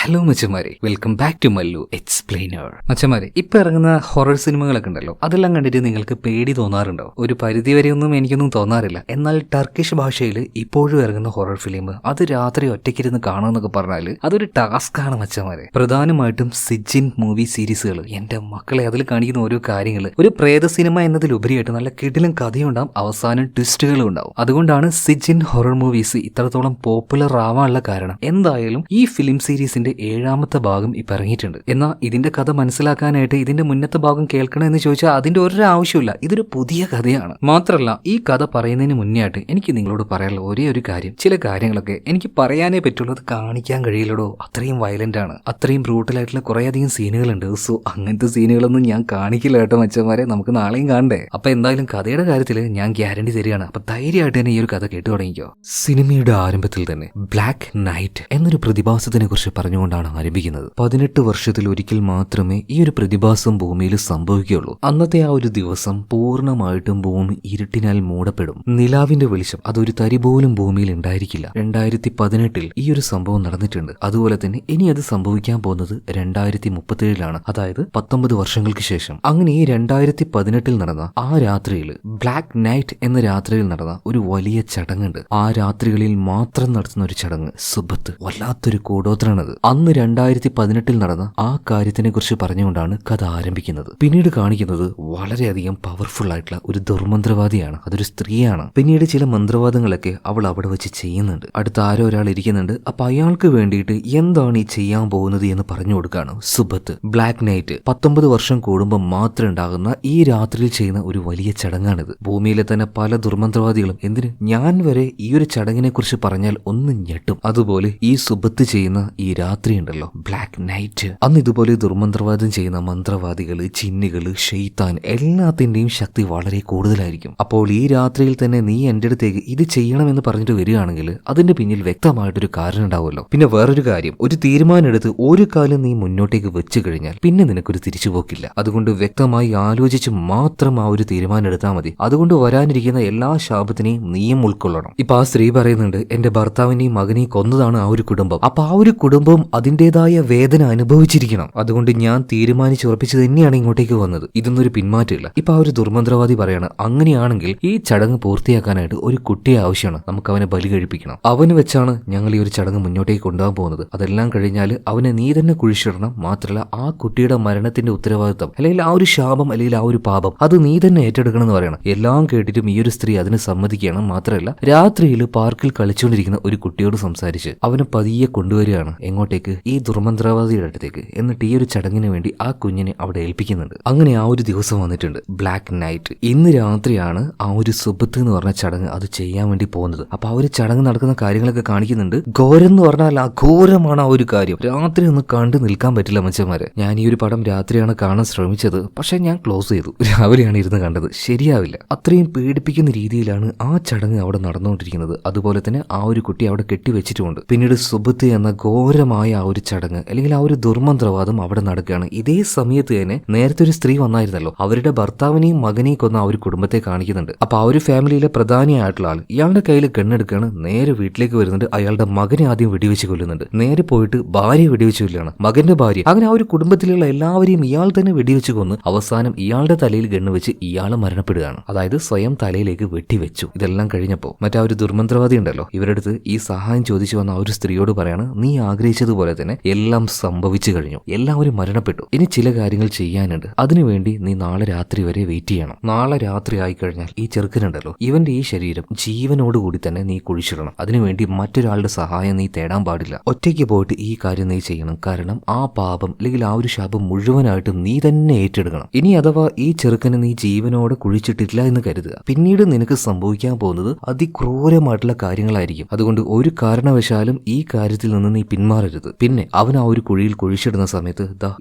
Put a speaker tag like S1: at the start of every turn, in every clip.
S1: Hello മച്ചന്മാരെ, welcome back to Mallu explainer. മച്ചന്മാരെ, ഇപ്പൊ ഇറങ്ങുന്ന ഹൊറർ സിനിമകളൊക്കെ ഉണ്ടല്ലോ, അതെല്ലാം കണ്ടിട്ട് നിങ്ങൾക്ക് പേടി തോന്നാറുണ്ടോ? ഒരു പരിധി വരെയൊന്നും എനിക്കൊന്നും തോന്നാറില്ല. എന്നാൽ ടർക്കിഷ് ഭാഷയിൽ ഇപ്പോഴും ഇറങ്ങുന്ന ഹൊറർ ഫിലിം അത് രാത്രി ഒറ്റയ്ക്കിരുന്ന് കാണുമെന്നൊക്കെ പറഞ്ഞാൽ അതൊരു ടാസ്ക്കാണ് മച്ചന്മാരെ. പ്രധാനമായിട്ടും സിജിൻ മൂവി സീരീസുകൾ, എന്റെ മക്കളെ, അതിൽ കാണിക്കുന്ന ഓരോ കാര്യങ്ങൾ ഒരു പ്രേത സിനിമ എന്നതിലുപരിയായിട്ട് നല്ല കിടിലൻ കഥയുണ്ടാവും, അവസാനം ട്വിസ്റ്റുകളും ഉണ്ടാവും. അതുകൊണ്ടാണ് സിജിൻ ഹൊറർ മൂവീസ് ഇത്രത്തോളം പോപ്പുലർ ആവാനുള്ള കാരണം. എന്തായാലും ഈ ഫിലിം സീരീസിന്റെ 7ാമത്തെ ഭാഗം ഇപ്പൊ ഇറങ്ങിയിട്ടുണ്ട്. എന്നാൽ ഇതിന്റെ കഥ മനസ്സിലാക്കാനായിട്ട് ഇതിന്റെ മുന്നത്തെ ഭാഗം കേൾക്കണമെന്ന് ചോദിച്ചാൽ അതിന്റെ ഒരു ആവശ്യമില്ല. ഇതൊരു പുതിയ കഥയാണ്. മാത്രമല്ല, ഈ കഥ പറയുന്നതിന് മുന്നേ ആയിട്ട് എനിക്ക് നിങ്ങളോട് പറയാനുള്ള ഒരേ ഒരു കാര്യം, ചില കാര്യങ്ങളൊക്കെ എനിക്ക് പറയാനേ പറ്റുള്ളൂ, അത് കാണിക്കാൻ കഴിയില്ലടോ. അത്രയും വയലന്റ് ആണ്, അത്രയും ബ്രൂട്ടൽ ആയിട്ടുള്ള കുറേയധികം സീനുകളുണ്ട്. സോ അങ്ങനത്തെ സീനുകളൊന്നും ഞാൻ കാണിക്കില്ല കേട്ടോ മച്ചന്മാരെ. നമുക്ക് നാളെയും കാണണ്ടേ. അപ്പൊ എന്തായാലും കഥയുടെ കാര്യത്തിൽ ഞാൻ ഗ്യാരണ്ടി തരികയാണ്. അപ്പൊ ധൈര്യമായിട്ട് തന്നെ ഈ ഒരു കഥ കേട്ടു തുടങ്ങിക്കോ. സിനിമയുടെ ആരംഭത്തിൽ തന്നെ ബ്ലാക്ക് നൈറ്റ് എന്നൊരു പ്രതിഭാസത്തിനെ കുറിച്ച് പറഞ്ഞുകൊണ്ടാണ് ആരംഭിക്കുന്നത്. 18 വർഷത്തിൽ ഒരിക്കൽ മാത്രമേ ഈ ഒരു പ്രതിഭാസം ഭൂമിയിൽ സംഭവിക്കുകയുള്ളൂ. അന്നത്തെ ആ ഒരു ദിവസം പൂർണ്ണമായിട്ടും ഭൂമി ഇരുട്ടിനാൽ മൂടപ്പെടും. നിലാവിന്റെ വെളിച്ചം അതൊരു തരി പോലും ഭൂമിയിൽ ഉണ്ടായിരിക്കില്ല. 2018 ഈ ഒരു സംഭവം നടന്നിട്ടുണ്ട്. അതുപോലെ തന്നെ ഇനി അത് സംഭവിക്കാൻ പോകുന്നത് 2037 അതായത് 19 വർഷങ്ങൾക്ക് ശേഷം. അങ്ങനെ ഈ 2018 നടന്ന ആ രാത്രിയിൽ, ബ്ലാക്ക് നൈറ്റ് എന്ന രാത്രിയിൽ നടന്ന ഒരു വലിയ ചടങ്ങുണ്ട്. ആ രാത്രികളിൽ മാത്രം നടത്തുന്ന ഒരു ചടങ്ങ്, സുബത്ത്. വല്ലാത്തൊരു കൂടോത്രാണത്. അന്ന് 2018 നടന്ന ആ കാര്യത്തിനെ കുറിച്ച് പറഞ്ഞുകൊണ്ടാണ് കഥ ആരംഭിക്കുന്നത്. പിന്നീട് കാണിക്കുന്നത് വളരെയധികം പവർഫുൾ ആയിട്ടുള്ള ഒരു ദുർമന്ത്രവാദിയാണ്. അതൊരു സ്ത്രീയാണ്. പിന്നീട് ചില മന്ത്രവാദങ്ങളൊക്കെ അവൾ അവിടെ വെച്ച് ചെയ്യുന്നുണ്ട്. അടുത്ത ആരോ ഒരാൾ ഇരിക്കുന്നുണ്ട്. അപ്പൊ അയാൾക്ക് വേണ്ടിയിട്ട് എന്താണ് ഈ ചെയ്യാൻ പോകുന്നത് എന്ന് പറഞ്ഞു കൊടുക്കുകയാണ് സുബത്ത്. ബ്ലാക്ക് നൈറ്റ് 19 വർഷം കൂടുമ്പോൾ മാത്രം ഉണ്ടാകുന്ന ഈ രാത്രിയിൽ ചെയ്യുന്ന ഒരു വലിയ ചടങ്ങാണിത്. ഭൂമിയിലെ തന്നെ പല ദുർമന്ത്രവാദികളും, എന്തിന് ഞാൻ വരെ ഈ ഒരു ചടങ്ങിനെ കുറിച്ച് പറഞ്ഞാൽ ഒന്ന് ഞെട്ടും. അതുപോലെ ഈ സുബത്ത് ചെയ്യുന്ന ഈ രാത്രി ഉണ്ടല്ലോ, ബ്ലാക്ക് നൈറ്റ്, അന്ന് ഇതുപോലെ ദുർമന്ത്രവാദം ചെയ്യുന്ന മന്ത്രവാദികള്, ജിന്നുകള്, ഷെയ്ത്താൻ, എല്ലാത്തിന്റെയും ശക്തി വളരെ കൂടുതലായിരിക്കും. അപ്പോൾ ഈ രാത്രിയിൽ തന്നെ നീ എന്റെ അടുത്തേക്ക് ഇത് ചെയ്യണമെന്ന് പറഞ്ഞിട്ട് വരികയാണെങ്കിൽ അതിന്റെ പിന്നിൽ വ്യക്തമായിട്ടൊരു കാരണം ഉണ്ടാവുമല്ലോ. പിന്നെ വേറൊരു കാര്യം, ഒരു തീരുമാനം എടുത്ത് ഒരു കാലം നീ മുന്നോട്ടേക്ക് വെച്ചു കഴിഞ്ഞാൽ പിന്നെ നിനക്കൊരു തിരിച്ചുപോക്കില്ല. അതുകൊണ്ട് വ്യക്തമായി ആലോചിച്ച് മാത്രം ആ ഒരു തീരുമാനം എടുത്താൽ മതി. അതുകൊണ്ട് വരാനിരിക്കുന്ന എല്ലാ ശാപത്തിനെയും നീയും ഉൾക്കൊള്ളണം. ഇപ്പൊ ആ സ്ത്രീ പറയുന്നുണ്ട്, എന്റെ ഭർത്താവിനെയും മകനെയും കൊന്നതാണ് ആ ഒരു കുടുംബം. അപ്പൊ ആ ഒരു കുടുംബം അതിന്റേതായ വേദന അനുഭവിച്ചിരിക്കണം. അതുകൊണ്ട് ഞാൻ തീരുമാനിച്ചുറപ്പിച്ച് തന്നെയാണ് ഇങ്ങോട്ടേക്ക് വന്നത്. ഇതൊന്നൊരു പിന്മാറ്റമില്ല. ഇപ്പൊ ആ ഒരു ദുർമന്ത്രവാദി പറയാണ്, അങ്ങനെയാണെങ്കിൽ ഈ ചടങ്ങ് പൂർത്തിയാക്കാനായിട്ട് ഒരു കുട്ടിയെ ആവശ്യമാണ്. നമുക്ക് അവനെ ബലി കഴിപ്പിക്കണം. അവന് വെച്ചാണ് ഞങ്ങൾ ഈ ഒരു ചടങ്ങ് മുന്നോട്ടേക്ക് കൊണ്ടുപോകാൻ പോകുന്നത്. അതെല്ലാം കഴിഞ്ഞാൽ അവനെ നീ തന്നെ കുഴിച്ചിടണം. മാത്രമല്ല ആ കുട്ടിയുടെ മരണത്തിന്റെ ഉത്തരവാദിത്തം, അല്ലെങ്കിൽ ആ ഒരു ശാപം, അല്ലെങ്കിൽ ആ ഒരു പാപം, അത് നീ തന്നെ ഏറ്റെടുക്കണം എന്ന് പറയണം. എല്ലാം കേട്ടിട്ടും ഈ ഒരു സ്ത്രീ അതിന് സമ്മതിക്കണം. മാത്രമല്ല രാത്രിയിൽ പാർക്കിൽ കളിച്ചുകൊണ്ടിരിക്കുന്ന ഒരു കുട്ടിയോട് സംസാരിച്ച് അവനെ പതിയെ കൊണ്ടുവരികയാണ്. എങ്ങോട്ടേക്ക്? ഈ ദുർമന്ത്രവാദിയുടെ അടുത്തേക്ക്. എന്നിട്ട് ഈ ഒരു ചടങ്ങിന് വേണ്ടി ആ കുഞ്ഞിനെ അവിടെ ഏൽപ്പിക്കുന്നുണ്ട്. അങ്ങനെ ആ ഒരു ദിവസം വന്നിട്ടുണ്ട്, ബ്ലാക്ക് നൈറ്റ്. ഇന്ന് രാത്രിയാണ് ആ ഒരു സുബത്ത് എന്ന് പറഞ്ഞ ചടങ്ങ് അത് ചെയ്യാൻ വേണ്ടി പോകുന്നത്. അപ്പൊ ആ ഒരു ചടങ്ങ് നടക്കുന്ന കാര്യങ്ങളൊക്കെ കാണിക്കുന്നുണ്ട്. ഘോരം എന്ന് പറഞ്ഞാൽ അഘോരമാണ് ആ ഒരു കാര്യം. രാത്രി ഒന്ന് കണ്ടു നിൽക്കാൻ പറ്റില്ല മച്ചന്മാരെ. ഞാൻ ഈ ഒരു പടം രാത്രിയാണ് കാണാൻ ശ്രമിച്ചത്, പക്ഷെ ഞാൻ ക്ലോസ് ചെയ്തു. രാവിലെയാണ് ഇരുന്ന് കണ്ടത്. ശരിയാവില്ല. അത്രയും പേടിപ്പിക്കുന്ന രീതിയിലാണ് ആ ചടങ്ങ് അവിടെ നടന്നുകൊണ്ടിരിക്കുന്നത്. അതുപോലെ തന്നെ ആ ഒരു കുട്ടി അവിടെ കെട്ടിവെച്ചിട്ടുമുണ്ട്. പിന്നീട് സുബത്ത് എന്ന ഘോരമായ ആ ഒരു ചടങ്ങ്, അല്ലെങ്കിൽ ആ ഒരു ദുർമന്ത്രവാദം അവിടെ നടക്കുകയാണ്. ഇതേ സമയത്ത് തന്നെ നേരത്തെ ഒരു സ്ത്രീ വന്നായിരുന്നല്ലോ, അവരുടെ ഭർത്താവിനെയും മകനെയും കൊന്ന ആ ഒരു കുടുംബത്തെ കാണിക്കുന്നുണ്ട്. അപ്പൊ ആ ഒരു ഫാമിലിയിലെ പ്രധാനിയായിട്ടുള്ള ആൾ ഇയാളുടെ കയ്യിൽ ഗണ്ണെടുക്കുകയാണ്. നേരെ വീട്ടിലേക്ക് വരുന്നുണ്ട്. അയാളുടെ മകനെ ആദ്യം വെടിവെച്ച് കൊല്ലുന്നുണ്ട്. നേരെ പോയിട്ട് ഭാര്യ വെടിവെച്ച് കൊല്ലുകയാണ്, മകന്റെ ഭാര്യ. അങ്ങനെ ആ ഒരു കുടുംബത്തിലുള്ള എല്ലാവരെയും ഇയാൾ തന്നെ വെടിവെച്ച് കൊന്ന് അവസാനം ഇയാളുടെ തലയിൽ ഗണ്ണ് വെച്ച് ഇയാൾ മരണപ്പെടുകയാണ്. അതായത് സ്വയം തലയിലേക്ക് വെട്ടിവെച്ചു. ഇതെല്ലാം കഴിഞ്ഞപ്പോ മറ്റേ ഒരു ദുർമന്ത്രവാദി ഉണ്ടല്ലോ, ഇവരുടെ അടുത്ത് ഈ സഹായം ചോദിച്ചു വന്ന ആ ഒരു സ്ത്രീയോട് പറയാണ്, നീ ആഗ്രഹിച്ചതുപോലെ തന്നെ എല്ലാം സംഭവിച്ചു കഴിഞ്ഞു, എല്ലാവരും മരണപ്പെട്ടു. ഇനി ചില കാര്യങ്ങൾ ചെയ്യാനുണ്ട്. അതിനുവേണ്ടി നീ നാളെ രാത്രി വരെ വെയിറ്റ് ചെയ്യണം. നാളെ രാത്രി ആയിക്കഴിഞ്ഞാൽ ഈ ചെറുക്കനുണ്ടല്ലോ, ഇവന്റെ ഈ ശരീരം ജീവനോടുകൂടി തന്നെ നീ കുഴിച്ചിടണം. അതിനുവേണ്ടി മറ്റൊരാളുടെ സഹായം നീ തേടാൻ പാടില്ല. ഒറ്റയ്ക്ക് പോയിട്ട് ഈ കാര്യം നീ ചെയ്യണം. കാരണം ആ പാപം, അല്ലെങ്കിൽ ആ ഒരു ശാപം മുഴുവനായിട്ടും നീ തന്നെ ഏറ്റെടുക്കണം. ഇനി അഥവാ ഈ ചെറുക്കനെ നീ ജീവനോടെ കുഴിച്ചിട്ടില്ല എന്ന് കരുതുക, പിന്നീട് നിനക്ക് സംഭവിക്കാൻ പോകുന്നത് അതിക്രൂരമായിട്ടുള്ള കാര്യങ്ങളായിരിക്കും. അതുകൊണ്ട് ഒരു കാരണവശാലും ഈ കാര്യത്തിൽ നിന്ന് നീ പിന്മാറരുത്. പിന്നെ അവൻ ആ ഒരു കുഴിയിൽ കുഴിച്ചിടുന്ന സമയത്ത് ദാ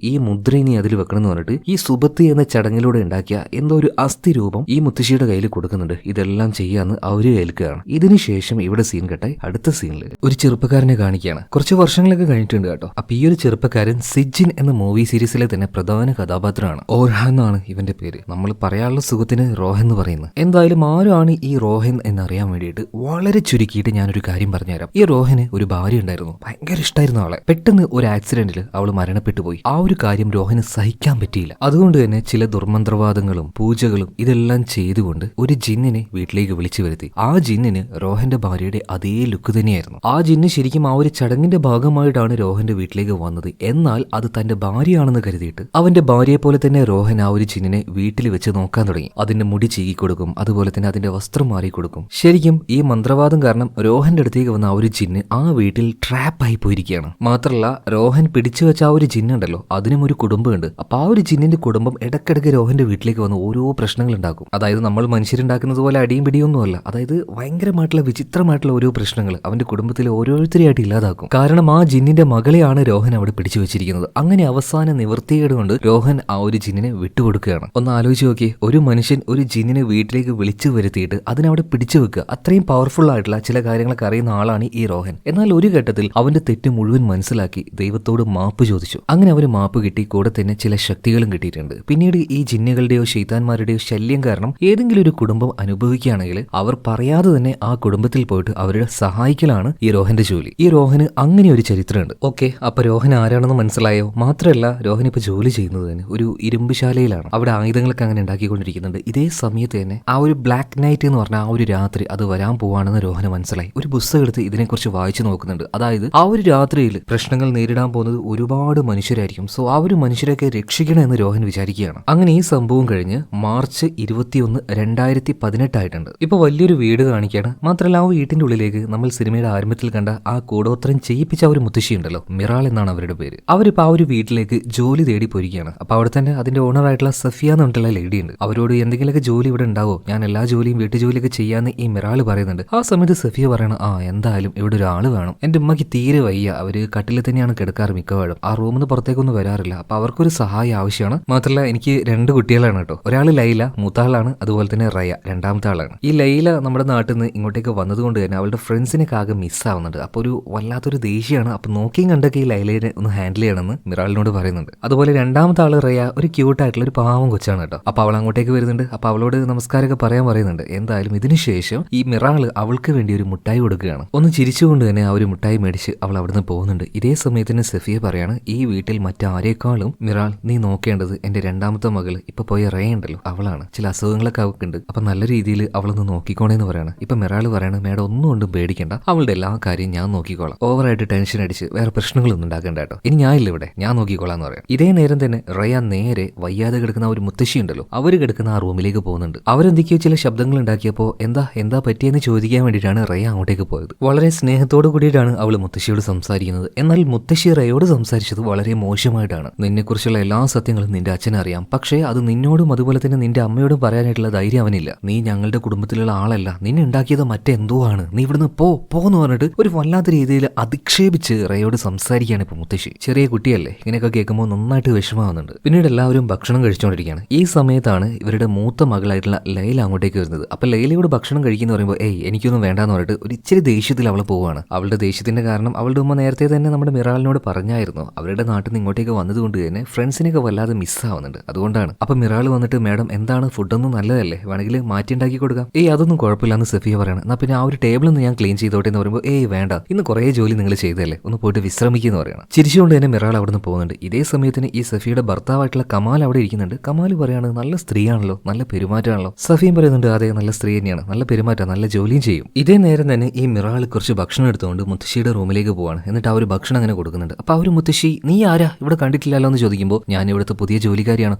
S1: ഈ മുദ്ര നീ അതിൽ വെക്കണം എന്ന് പറഞ്ഞിട്ട് ഈ സുബത്ത് എന്ന ചടങ്ങിലൂടെ ഉണ്ടാക്കിയ എന്തോ ഒരു അസ്ഥി രൂപം ഈ മുത്തശ്ശിയുടെ കയ്യിൽ കൊടുക്കുന്നുണ്ട്. ഇതെല്ലാം ചെയ്യാന്ന് അവര് ഏൽക്കുകയാണ്. ഇതിനുശേഷം ഇവിടെ സീൻ കട്ടായി അടുത്ത സീനിൽ ഒരു ചെറുപ്പക്കാരനെ കാണിക്കുകയാണ്. കുറച്ച് വർഷങ്ങളൊക്കെ കഴിഞ്ഞിട്ടുണ്ട് കേട്ടോ. അപ്പൊ ഈ ഒരു ചെറുപ്പക്കാരൻ സിജിൻ എന്ന മൂവി സീരീസിലെ തന്നെ പ്രധാന കഥാപാത്രമാണ്. ഓർഹാൻ എന്നാണ് ഇവന്റെ പേര്. നമ്മൾ പറയാനുള്ള സുഖത്തിന് റോഹൻ എന്ന് പറയുന്നത്. എന്തായാലും ആരാണ് ഈ റോഹൻ എന്നറിയാൻ വേണ്ടിയിട്ട് വളരെ ചുരുക്കിയിട്ട് ഞാനൊരു കാര്യം പറഞ്ഞുതരാം. ഈ റോഹന് ഒരു ഭാര്യ ഉണ്ടായിരുന്നു. ഭയങ്കര ഇഷ്ടമായിരുന്നു ആളെ. അവളെ. പെട്ടെന്ന് ഒരു ആക്സിഡന്റിൽ അവൾ മരണപ്പെട്ടു പോയി. ആ ഒരു കാര്യം രോഹന് സഹിക്കാൻ പറ്റിയില്ല. അതുകൊണ്ട് തന്നെ ചില ദുർമന്ത്രവാദങ്ങളും പൂജകളും ഇതെല്ലാം ചെയ്തുകൊണ്ട് ഒരു ജിന്നിനെ വീട്ടിലേക്ക് വിളിച്ചു വരുത്തി. ആ ജിന്നിന് രോഹന്റെ ഭാര്യയുടെ അതേ ലുക്ക് തന്നെയായിരുന്നു. ആ ജിന്ന് ശരിക്കും ആ ഒരു ചടങ്ങിന്റെ ഭാഗമായിട്ടാണ് രോഹന്റെ വീട്ടിലേക്ക് വന്നത്. എന്നാൽ അത് തന്റെ ഭാര്യയാണെന്ന് കരുതിയിട്ട് അവന്റെ ഭാര്യയെ പോലെ തന്നെ രോഹൻ ആ ഒരു ജിന്നിനെ വീട്ടിൽ വെച്ച് നോക്കാൻ തുടങ്ങി. അതിന്റെ മുടി ചീകിക്കൊടുക്കും, അതുപോലെ തന്നെ അതിന്റെ വസ്ത്രം മാറിക്കൊടുക്കും. ശരിക്കും ഈ മന്ത്രവാദം കാരണം രോഹന്റെ അടുത്തേക്ക് വന്ന ആ ഒരു ജിന്ന് ആ വീട്ടിൽ ട്രാപ്പായി പോയിരിക്കുകയാണ്. മാത്രമല്ല രോഹൻ പിടിച്ചു വെച്ച ആ ഒരു ജിന്നുണ്ടല്ലോ, അതിനും ഒരു കുടുംബമുണ്ട്. അപ്പൊ ആ ഒരു ജിന്നിന്റെ കുടുംബം ഇടയ്ക്കിടയ്ക്ക് രോഹന്റെ വീട്ടിലേക്ക് വന്ന് ഓരോ പ്രശ്നങ്ങൾ ഉണ്ടാക്കും. അതായത് നമ്മൾ മനുഷ്യരുണ്ടാക്കുന്നത് പോലെ അടിയും പിടിയൊന്നുമല്ല. അതായത് ഭയങ്കരമായിട്ടുള്ള വിചിത്രമായിട്ടുള്ള ഓരോ പ്രശ്നങ്ങൾ അവന്റെ കുടുംബത്തിലെ ഓരോരുത്തരെയായിട്ട് ഇല്ലാതാക്കും. കാരണം ആ ജിന്നിന്റെ മകളെയാണ് രോഹൻ അവിടെ പിടിച്ചു വെച്ചിരിക്കുന്നത്. അങ്ങനെ അവസാന നിവൃത്തികേട് കൊണ്ട് രോഹൻ ആ ഒരു ജിന്നിനെ വിട്ടുകൊടുക്കുകയാണ്. ഒന്ന് ആലോചിച്ച് നോക്കിയേ, ഒരു മനുഷ്യൻ ഒരു ജിന്നിനെ വീട്ടിലേക്ക് വിളിച്ചു വരുത്തിയിട്ട് അതിനവിടെ പിടിച്ചു വെക്കുക. അത്രയും പവർഫുൾ ആയിട്ടുള്ള ചില കാര്യങ്ങളൊക്കെ അറിയുന്ന ആളാണ് ഈ രോഹൻ. എന്നാൽ ഒരു ഘട്ടത്തിൽ അവന്റെ തെറ്റ് മുഴുവൻ മനസ്സിലാക്കി ദൈവത്തോട് മാപ്പ് ചോദിച്ചു. അങ്ങനെ അവന് മാപ്പ് കിട്ടി, കൂടെ തന്നെ ചില ശക്തികളും കിട്ടിയിട്ടുണ്ട്. പിന്നീട് ഈ ജിന്നുകളുടെയോ ശൈത്താന്മാരുടെയോ ശല്യം കാരണം ഏതെങ്കിലും ഒരു കുടുംബം അനുഭവിക്കുകയാണെങ്കിൽ അവർ പറയാതെ തന്നെ ആ കുടുംബത്തിൽ പോയിട്ട് അവരുടെ സഹായിക്കലാണ് ഈ രോഹന്റെ ജോലി. ഈ രോഹന് അങ്ങനെ ഒരു ചരിത്രമുണ്ട്. ഓക്കെ, അപ്പൊ രോഹൻ ആരാണെന്ന് മനസ്സിലായോ? മാത്രമല്ല രോഹൻ ഇപ്പൊ ജോലി ചെയ്യുന്നത് തന്നെ ഒരു ഇരുമ്പുശാലയിലാണ്. അവിടെ ആയുധങ്ങളൊക്കെ അങ്ങനെ ഉണ്ടാക്കിക്കൊണ്ടിരിക്കുന്നുണ്ട്. ഇതേ സമയത്ത് തന്നെ ആ ഒരു ബ്ലാക്ക് നൈറ്റ് എന്ന് പറഞ്ഞാൽ ആ ഒരു രാത്രി അത് വരാൻ പോവാണെന്ന് രോഹന് മനസ്സിലായി. ഒരു പുസ്തകം എടുത്ത് ഇതിനെക്കുറിച്ച് വായിച്ചു നോക്കുന്നുണ്ട്. അതായത് ആ ഒരു രാത്രിയിൽ പ്രശ്നങ്ങൾ നേരിടാൻ പോകുന്നത് ഒരുപാട് മനുഷ്യരായിരിക്കും. സോ ആ ഒരു മനുഷ്യരൊക്കെ രക്ഷിക്കണം എന്ന് രോഹൻ വിചാരിക്കുകയാണ്. അങ്ങനെ ഈ സംഭവം കഴിഞ്ഞ് മാർച്ച് 21, 2018 ആയിട്ടുണ്ട്. ഇപ്പൊ വലിയൊരു വീട് കാണിക്കുകയാണ്. മാത്രമല്ല ആ വീട്ടിന്റെ ഉള്ളിലേക്ക് നമ്മൾ സിനിമയുടെ ആരംഭത്തിൽ കണ്ട ആ കൂടോത്രം ചെയ്യിപ്പിച്ച ഒരു മുത്തശ്ശി ഉണ്ടല്ലോ, മിറാൾ എന്നാണ് അവരുടെ പേര്. അവരിപ്പോ ആ ഒരു വീട്ടിലേക്ക് ജോലി തേടി പോയിരിക്കുകയാണ്. അപ്പൊ അവിടെ തന്നെ അതിന്റെ ഓണർ ആയിട്ടുള്ള സഫിയ എന്ന് പറഞ്ഞിട്ടുള്ള ലേഡി ഉണ്ട്. അവരോട് എന്തെങ്കിലുമൊക്കെ ജോലി ഇവിടെ ഉണ്ടാവോ, ഞാൻ എല്ലാ ജോലിയും വീട്ടുജോലിയൊക്കെ ചെയ്യാന്ന് ഈ മിറാൾ പറയുന്നുണ്ട്. ആ സമയത്ത് സഫിയ പറയണം, എന്തായാലും ഇവിടെ ഒരാള് വേണം, എന്റെ ഉമ്മക്ക് തീരെ വയ്യ, അവര് കട്ടിൽ തന്നെയാണ് കിടക്കാറ് മിക്കവാറും, ആ റൂമിൽ നിന്ന് പുറത്തേക്കൊന്നും വരാറില്ല, അപ്പൊ അവർക്കൊരു സഹായം ആവശ്യമാണ്. മാത്രമല്ല എനിക്ക് 2 കുട്ടികളാണ് കേട്ടോ. ഒരാൾ ലൈല, മൂത്താളാണ്, അതുപോലെ തന്നെ റയ, രണ്ടാമത്തെ ആളാണ്. ഈ ലൈല നമ്മുടെ നാട്ടിൽ നിന്ന് ഇങ്ങോട്ടേക്ക് വന്നതുകൊണ്ട് തന്നെ അവളുടെ ഫ്രണ്ട്സിനൊക്കെ ആകെ മിസ്സാവുന്നുണ്ട്. അപ്പൊ ഒരു വല്ലാത്തൊരു ദേഷ്യമാണ്. അപ്പൊ നോക്കിയും കണ്ടൊക്കെ ഈ ലൈലയെ ഒന്ന് ഹാൻഡിൽ ചെയ്യണമെന്ന് മിറാളിനോട് പറയുന്നുണ്ട്. അതുപോലെ രണ്ടാമത്തെ ആള് റയ ഒരു ക്യൂട്ടായിട്ടുള്ള ഒരു പാവം കൊച്ചാണ് കേട്ടോ. അപ്പൊ അവൾ അങ്ങോട്ടേക്ക് വരുന്നുണ്ട്. അപ്പൊ അവളോട് നമസ്കാരമൊക്കെ പറയുന്നുണ്ട്. എന്തായാലും ഇതിനുശേഷം ഈ മിറാള് അവൾക്ക് വേണ്ടി ഒരു മുട്ടായി കൊടുക്കുകയാണ്. ഒന്ന് ചിരിച്ചുകൊണ്ട് തന്നെ ആ ഒരു മുട്ടായി മേടിച്ച് അവൾ അവിടുന്ന് പോകുന്നുണ്ട്. ഇതേ സമയത്തിന് സഫിയ പറയാണ്, ഈ വീട്ടിൽ മറ്റാരേക്കാളും മിറാൾ നീ നോക്കേണ്ടത് എന്റെ രണ്ടാമത്തെ മകള് ഇപ്പൊ പോയ റയ ഉണ്ടല്ലോ അവളാണ്. ചില അസുഖങ്ങളൊക്കെ അവൾക്കുണ്ട്. അപ്പൊ നല്ല രീതിയിൽ അവളൊന്ന് നോക്കിക്കോണേന്ന് പറയാണ്. ഇപ്പൊ മിറാള് പറയാണ്, മേഡം ഒന്നും കൊണ്ടും പേടിക്കണ്ട, അവളുടെ എല്ലാ കാര്യം ഞാൻ നോക്കിക്കോളാം, ഓവറായിട്ട് ടെൻഷൻ അടിച്ച് വേറെ പ്രശ്നങ്ങളൊന്നും ഉണ്ടാക്കണ്ട കേട്ടോ, ഇനി ഞാനില്ല ഇവിടെ, ഞാൻ നോക്കിക്കോളാം എന്ന് പറയാം. ഇതേ നേരം തന്നെ റയ നേരെ വയ്യാതെ കിടക്കുന്ന ആ ഒരു മുത്തശ്ശി ഉണ്ടല്ലോ അവര് കിടക്കുന്ന ആ റൂമിലേക്ക് പോകുന്നുണ്ട്. അവരെന്തൊക്കെയോ ചില ശബ്ദങ്ങൾ ഉണ്ടാക്കിയപ്പോ എന്താ പറ്റിയെന്ന് ചോദിക്കാൻ വേണ്ടിയിട്ടാണ് റയ അങ്ങോട്ടേക്ക് പോയത്. വളരെ സ്നേഹത്തോടു കൂടിയിട്ടാണ് അവൾ മുത്തശ്ശിയോട് സംസാരിക്കുന്നത്. എന്നാൽ മുത്തശ്ശി റയോട് സംസാരിച്ചത് വളരെ മോശമായിട്ടാണ്. നിന്നെക്കുറിച്ചുള്ള എല്ലാ സത്യങ്ങളും നിന്റെ അച്ഛനറിയാം, പക്ഷേ അത് നിന്നോടും അതുപോലെ തന്നെ നിന്റെ അമ്മയോടും പറയാനായിട്ടുള്ള ധൈര്യം അവനില്ല. നീ ഞങ്ങളുടെ കുടുംബത്തിലുള്ള ആളല്ല, നിന്നെ ഉണ്ടാക്കിയത് മറ്റെന്തോ ആണ്, നീ ഇവിടുന്ന് പോന്ന് പറഞ്ഞിട്ട് ഒരു വല്ലാത്ത രീതിയിൽ അധിക്ഷേപിച്ച് റയോട് സംസാരിക്കുകയാണ് ഇപ്പൊ മുത്തശ്ശി. ചെറിയ കുട്ടിയല്ലേ, ഇങ്ങനെയൊക്കെ കേൾക്കുമ്പോൾ നന്നായിട്ട് വിഷമാവുന്നുണ്ട്. പിന്നീട് എല്ലാവരും ഭക്ഷണം കഴിച്ചുകൊണ്ടിരിക്കുകയാണ്. ഈ സമയത്താണ് ഇവരുടെ മൂത്ത മകളായിട്ടുള്ള ലൈല അങ്ങോട്ടേക്ക് വരുന്നത്. അപ്പൊ ലൈലയോട് ഭക്ഷണം കഴിക്കുന്ന പറയുമ്പോൾ എനിക്കൊന്നും വേണ്ടാന്ന് പറഞ്ഞിട്ട് ഒരു ഇച്ചിരി ദേഷ്യത്തിൽ അവൾ പോവുകയാണ്. അവളുടെ ദേഷ്യത്തിന്റെ കാരണം അവളുടെ ഉമ്മ നേരത്തെ തന്നെ നമ്മുടെ മിറാളിനോട് പറഞ്ഞായിരുന്നു, അവരുടെ നാട്ടിൽ നിന്ന് ഇങ്ങോട്ടേക്ക് വന്നതുകൊണ്ട് തന്നെ ഫ്രണ്ട്സിനൊക്കെ വല്ലാതെ മിസ്സാവുന്നുണ്ട്, അതുകൊണ്ടാണ്. അപ്പൊ മിറാൾ വന്നിട്ട്, മേഡം എന്താണ്, ഫുഡൊന്നും നല്ലതല്ലേ, വേണമെങ്കിൽ മാറ്റി ഉണ്ടാക്കി കൊടുക്കാം. അതൊന്നും കുഴപ്പമില്ലാന്ന് സഫിയ പറയണം. എന്നാ പിന്നെ ആ ഒരു ടേബിൾ ഒന്ന് ഞാൻ ക്ലീൻ ചെയ്തോട്ടെ എന്ന് പറയുമ്പോൾ വേണ്ട, ഇന്ന് കുറേ ജോലി നിങ്ങൾ ചെയ്തല്ലേ, ഒന്ന് പോയിട്ട് വിശ്രമിക്കുന്നു പറയണം. ചിരിച്ചുകൊണ്ട് തന്നെ മിറാൾ അവിടെ നിന്ന് പോകുന്നുണ്ട്. ഇതേ സമയത്തിന് ഈ സഫിയുടെ ഭർത്താവായിട്ടുള്ള കമാൽ അവിടെ ഇരിക്കുന്നുണ്ട്. കമാൽ പറയാണ്, നല്ല സ്ത്രീയാണല്ലോ, നല്ല പെരുമാറ്റമാണല്ലോ. സഫിയും പറയുന്നുണ്ട്, അതെ നല്ല സ്ത്രീ തന്നെയാണ്, നല്ല പെരുമാറ്റം, നല്ല ജോലിയും ചെയ്യും. ഇതേ നേരം തന്നെ ഈ മിറാൾ കുറച്ച് ഭക്ഷണം എടുത്തുകൊണ്ട് മുത്തശ്ശിയുടെ റൂമിലേക്ക് പോവാണ്. എന്നിട്ട് ആ ഒരു ഭക്ഷണം അങ്ങനെ കൊടുക്കുന്നുണ്ട്. അപ്പൊ ആ ഒരു മുത്തശ്ശി, നീ ആരാ, ഇവിടെ കണ്ടിട്ടില്ലല്ലോ എന്ന് ചോദിക്കുമ്പോൾ, ഞാൻ ഇവിടുത്തെ പുതിയ ജോലിക്കാരിയാണ്.